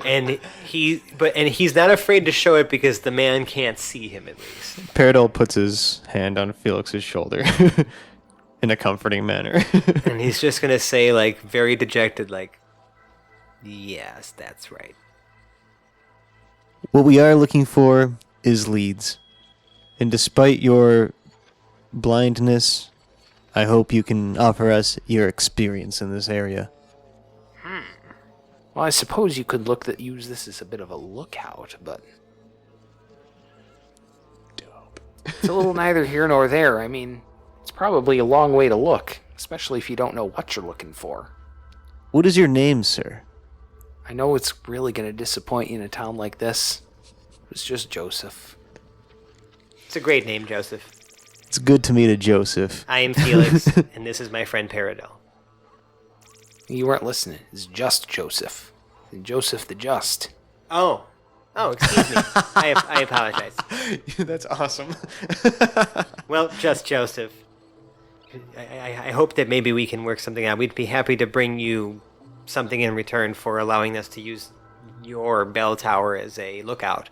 [SPEAKER 2] and he's not afraid to show it because the man can't see him at least.
[SPEAKER 3] Peridot puts his hand on Felix's shoulder in a comforting manner.
[SPEAKER 2] And he's just gonna say, like, very dejected, like, "Yes, that's right."
[SPEAKER 3] What we are looking for is leads. And despite your blindness, I hope you can offer us your experience in this area.
[SPEAKER 1] Well, I suppose you could use this as a bit of a lookout, but...
[SPEAKER 3] Dope.
[SPEAKER 1] It's a little neither here nor there. I mean, it's probably a long way to look, especially if you don't know what you're looking for.
[SPEAKER 5] What is your name, sir?
[SPEAKER 1] I know it's really going to disappoint you in a town like this. It's just Joseph.
[SPEAKER 2] It's a great name, Joseph.
[SPEAKER 5] It's good to meet a Joseph.
[SPEAKER 2] I am Felix, and this is my friend Peridot.
[SPEAKER 1] You weren't listening. It's just Joseph. Joseph the Just.
[SPEAKER 2] Oh, excuse me. I apologize.
[SPEAKER 3] That's awesome.
[SPEAKER 2] Well, just Joseph. I hope that maybe we can work something out. We'd be happy to bring you something in return for allowing us to use your bell tower as a lookout.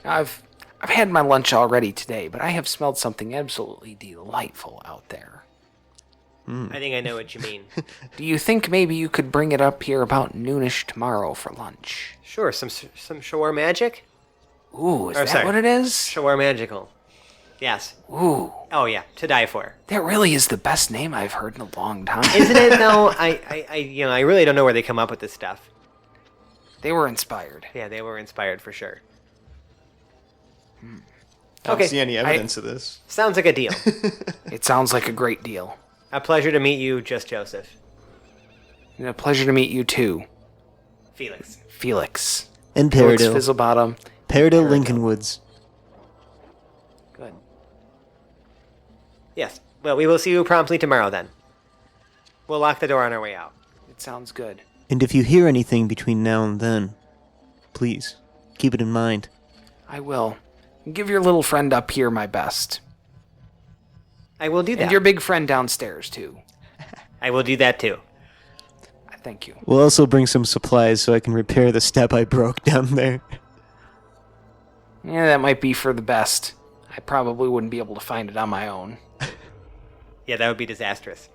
[SPEAKER 1] I've had my lunch already today, but I have smelled something absolutely delightful out there.
[SPEAKER 2] I think I know what you mean.
[SPEAKER 1] Do you think maybe you could bring it up here about noonish tomorrow for lunch?
[SPEAKER 2] Sure, some Shawarmagic?
[SPEAKER 1] Ooh, is
[SPEAKER 2] Or,
[SPEAKER 1] that
[SPEAKER 2] sorry.
[SPEAKER 1] what it is?
[SPEAKER 2] Shawarmagical. Yes.
[SPEAKER 1] Ooh,
[SPEAKER 2] Oh yeah, to die for.
[SPEAKER 1] that really is the best name I've heard in a long time.
[SPEAKER 2] Isn't it though? I really don't know where they come up with this stuff.
[SPEAKER 1] They were inspired.
[SPEAKER 2] Yeah, they were inspired for sure.
[SPEAKER 3] I don't
[SPEAKER 2] Okay,
[SPEAKER 3] see any evidence of this.
[SPEAKER 2] Sounds like a deal.
[SPEAKER 1] It sounds like a great deal.
[SPEAKER 2] A pleasure to meet you, just Joseph.
[SPEAKER 1] And a pleasure to meet you too,
[SPEAKER 2] Felix.
[SPEAKER 1] Felix.
[SPEAKER 5] And
[SPEAKER 1] Felix
[SPEAKER 5] Peridot.
[SPEAKER 1] Fizzlebottom.
[SPEAKER 5] Peridot Lincoln Woods.
[SPEAKER 1] Good.
[SPEAKER 2] Yes. Well, we will see you promptly tomorrow then. We'll lock the door on our way out.
[SPEAKER 1] It sounds good.
[SPEAKER 5] And if you hear anything between now and then, please keep it in mind.
[SPEAKER 1] I will. Give your little friend up here my best.
[SPEAKER 2] I will do that.
[SPEAKER 1] And your big friend downstairs too.
[SPEAKER 2] I will do that too.
[SPEAKER 1] I thank you.
[SPEAKER 5] We'll also bring some supplies so I can repair the step I broke down there.
[SPEAKER 1] Yeah, that might be for the best. I probably wouldn't be able to find it on my own.
[SPEAKER 2] Yeah, that would be disastrous.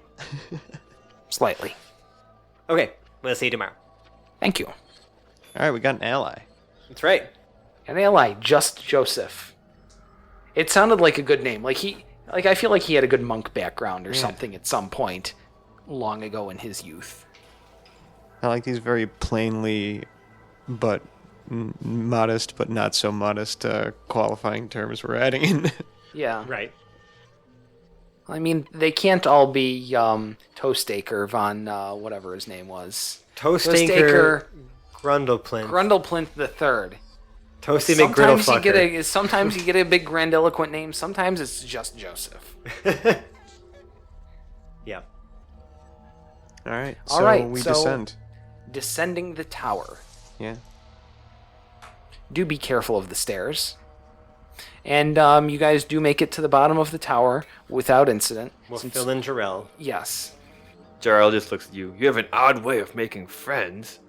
[SPEAKER 1] Slightly.
[SPEAKER 2] Okay, we'll see you tomorrow.
[SPEAKER 1] Thank you.
[SPEAKER 3] All right, we got an ally.
[SPEAKER 2] That's right.
[SPEAKER 1] An ally, just Joseph. It sounded like a good name. I feel like he had a good monk background or something at some point long ago in his youth.
[SPEAKER 3] I like these very plainly, but modest, but not so modest qualifying terms we're adding in.
[SPEAKER 1] Yeah.
[SPEAKER 2] Right.
[SPEAKER 1] I mean, they can't all be Toastacre von whatever his name was.
[SPEAKER 2] Toastacre Grundleplint.
[SPEAKER 1] Grundleplint the Third.
[SPEAKER 2] Toasty
[SPEAKER 1] Sometimes
[SPEAKER 2] McGriddlefucker.
[SPEAKER 1] sometimes you get a big grandiloquent name. Sometimes it's just Joseph.
[SPEAKER 2] Yeah.
[SPEAKER 3] All right,
[SPEAKER 1] All
[SPEAKER 3] so
[SPEAKER 1] right,
[SPEAKER 3] we
[SPEAKER 1] so-
[SPEAKER 3] descend.
[SPEAKER 1] Descending the tower.
[SPEAKER 3] Yeah.
[SPEAKER 1] Do be careful of the stairs. And you guys do make it to the bottom of the tower without incident.
[SPEAKER 2] We'll
[SPEAKER 1] Since-
[SPEAKER 2] fill in Jarrell.
[SPEAKER 1] Yes.
[SPEAKER 4] Gerald just looks at you. You have an odd way of making friends.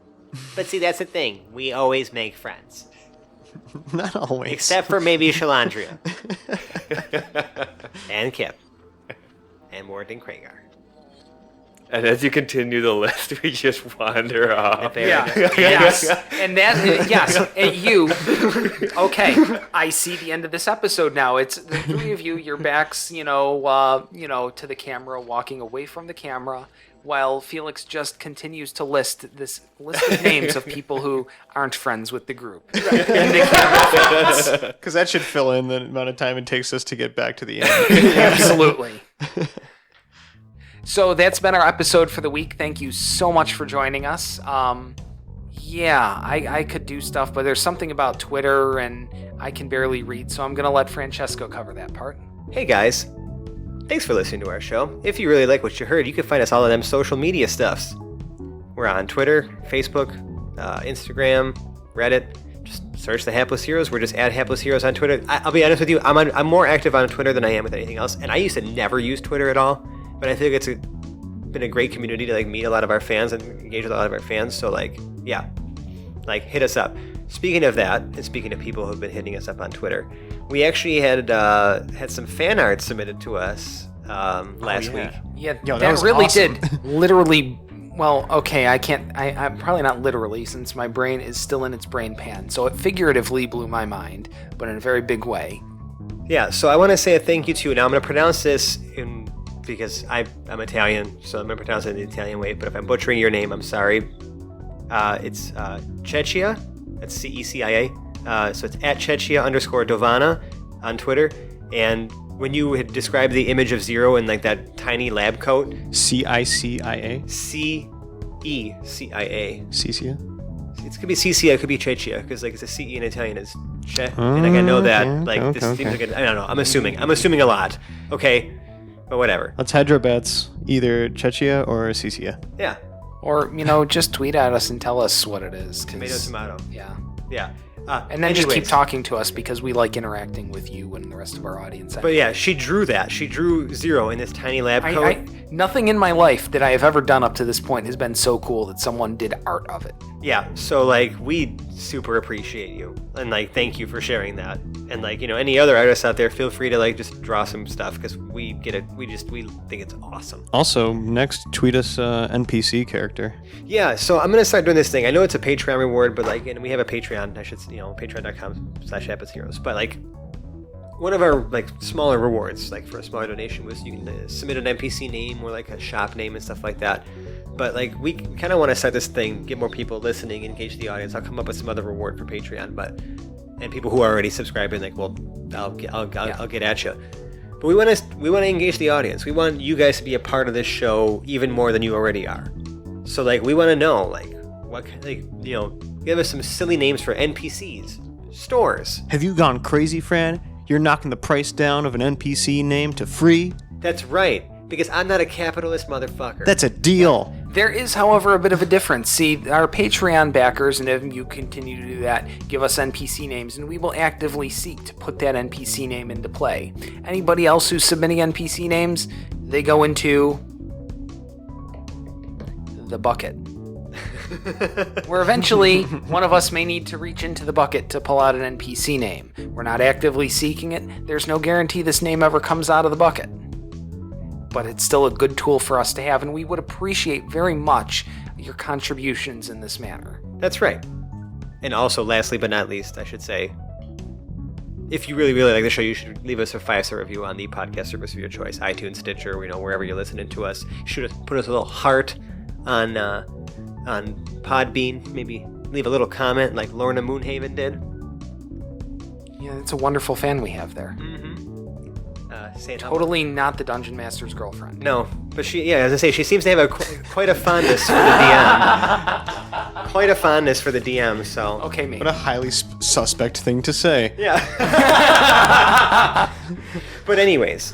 [SPEAKER 2] But see, that's the thing. We always make friends.
[SPEAKER 3] Not always.
[SPEAKER 2] Except for maybe Shalandria. And Kip. And Warden Kragar.
[SPEAKER 4] And as you continue the list, we just wander off.
[SPEAKER 1] Yeah. Yes. And that. Yes. And you. Okay. I see the end of this episode now. It's the three of you. Your backs, to the camera, walking away from the camera, while Felix just continues to list this list of names of people who aren't friends with the group. And the camera fades.
[SPEAKER 3] Because that should fill in the amount of time it takes us to get back to the end.
[SPEAKER 1] Absolutely. So that's been our episode for the week. Thank you so much for joining us. I could do stuff, but there's something about Twitter and I can barely read, so I'm going to let Francesco cover that part.
[SPEAKER 2] Hey guys. Thanks for listening to our show. If you really like what you heard, you can find us all on them social media stuffs. We're on Twitter, Facebook, Instagram, Reddit. Just search the Hapless Heroes. We're just at Hapless Heroes on Twitter. I'll be honest with you, I'm more active on Twitter than I am with anything else, and I used to never use Twitter at all. But I feel like it's been a great community to meet a lot of our fans and engage with a lot of our fans. So hit us up. Speaking of that, and speaking of people who've been hitting us up on Twitter, we actually had some fan art submitted to us last week.
[SPEAKER 1] Yeah,
[SPEAKER 3] Yo, that
[SPEAKER 1] that
[SPEAKER 3] was
[SPEAKER 1] really
[SPEAKER 3] awesome.
[SPEAKER 1] did. Literally, well, okay, I'm probably not literally, since my brain is still in its brain pan. So it figuratively blew my mind, but in a very big way.
[SPEAKER 2] Yeah, so I want to say a thank you to. Now I'm going to pronounce this because I'm Italian, so I'm going to pronounce it in the Italian way. But if I'm butchering your name, I'm sorry. It's Cecia. That's Cecia. So it's at Cecia _Dovana on Twitter. And when you had described the image of Zero in like that tiny lab coat,
[SPEAKER 3] CICIA?
[SPEAKER 2] C-E-C-I-A.
[SPEAKER 3] Cicia?
[SPEAKER 2] It could be Cicia, it could be Ceccia, because like it's a C-E in Italian is Che. And like I know that, this seems like I don't know. I'm assuming a lot. Okay, but whatever.
[SPEAKER 3] Let's hedge our bets. Either Chechia or Cicia.
[SPEAKER 2] Yeah.
[SPEAKER 1] Or, just tweet at us and tell us what it is. 'cause-
[SPEAKER 2] Tomato.
[SPEAKER 1] Yeah.
[SPEAKER 2] Yeah.
[SPEAKER 1] And then just keep
[SPEAKER 2] anyways.
[SPEAKER 1] talking to us because we like interacting with you and the rest of our audience.
[SPEAKER 2] But yeah, she drew that. She drew Zero in this tiny lab coat.
[SPEAKER 1] Nothing in my life that I have ever done up to this point has been so cool that someone did art of it.
[SPEAKER 2] Yeah, so like we super appreciate you and like thank you for sharing that. And like any other artists out there, feel free to like just draw some stuff because we get it. We think it's awesome.
[SPEAKER 3] Also, next tweet us NPC character.
[SPEAKER 2] Yeah, so I'm gonna start doing this thing. I know it's a Patreon reward, but like, and we have a Patreon. I should patreon.com/HaplessHeroes. But like, one of our like smaller rewards, like for a smaller donation, was you can submit an NPC name or like a shop name and stuff like that. But like, we kind of want to start this thing, get more people listening, engage the audience. I'll come up with some other reward for Patreon, and people who are already subscribing, like, well, I'll get at you. But we want to engage the audience. We want you guys to be a part of this show even more than you already are. So like, we want to know like what give us some silly names for NPCs, stores.
[SPEAKER 3] Have you gone crazy, Fran? You're knocking the price down of an NPC name to free?
[SPEAKER 2] That's right, because I'm not a capitalist motherfucker.
[SPEAKER 3] That's a deal.
[SPEAKER 1] There is, however, a bit of a difference. See, our Patreon backers, and if you continue to do that, give us NPC names, and we will actively seek to put that NPC name into play. Anybody else who's submitting NPC names, they go into the bucket. Where eventually, one of us may need to reach into the bucket to pull out an NPC name. We're not actively seeking it. There's no guarantee this name ever comes out of the bucket. But it's still a good tool for us to have, and we would appreciate very much your contributions in this manner.
[SPEAKER 2] That's right. And also, lastly but not least, I should say, if you really, really like the show, you should leave us a 5-star review on the podcast service of your choice, iTunes, Stitcher, wherever you're listening to us. You should put us a little heart on Podbean. Maybe leave a little comment like Lorna Moonhaven did.
[SPEAKER 1] Yeah, it's a wonderful fan we have there.
[SPEAKER 2] Mm-hmm.
[SPEAKER 1] Totally not the Dungeon Master's girlfriend.
[SPEAKER 2] No, but as I say, she seems to have quite a fondness for the DM. Quite a fondness for the DM, so...
[SPEAKER 1] Okay, me.
[SPEAKER 3] What a highly suspect thing to say.
[SPEAKER 2] Yeah. But anyways,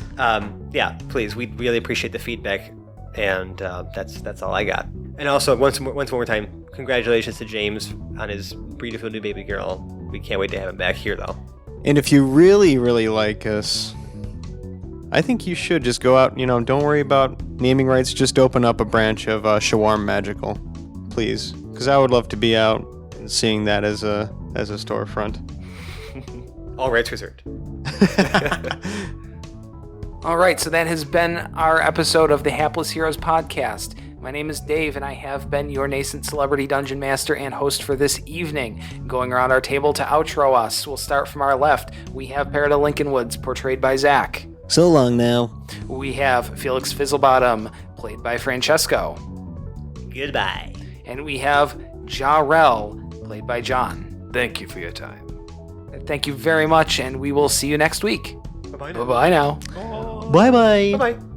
[SPEAKER 2] please, we really appreciate the feedback, and that's all I got. And also, once more time, congratulations to James on his beautiful new baby girl. We can't wait to have him back here, though.
[SPEAKER 3] And if you really, really like us, I think you should just go out, don't worry about naming rights, just open up a branch of Shawarmagical, please. Because I would love to be out and seeing that as a storefront.
[SPEAKER 2] All rights reserved.
[SPEAKER 1] All right, so that has been our episode of the Hapless Heroes podcast. My name is Dave, and I have been your nascent celebrity dungeon master and host for this evening. Going around our table to outro us, we'll start from our left. We have Perida Lincolnwoods, portrayed by Zach.
[SPEAKER 5] So long now.
[SPEAKER 1] We have Felix Fizzlebottom, played by Francesco.
[SPEAKER 2] Goodbye.
[SPEAKER 1] And we have Jarrell, played by John.
[SPEAKER 4] Thank you for your time.
[SPEAKER 1] Thank you very much, and we will see you next week.
[SPEAKER 2] Bye-bye now.
[SPEAKER 1] Bye-bye now.
[SPEAKER 5] Bye bye.
[SPEAKER 2] Bye-bye.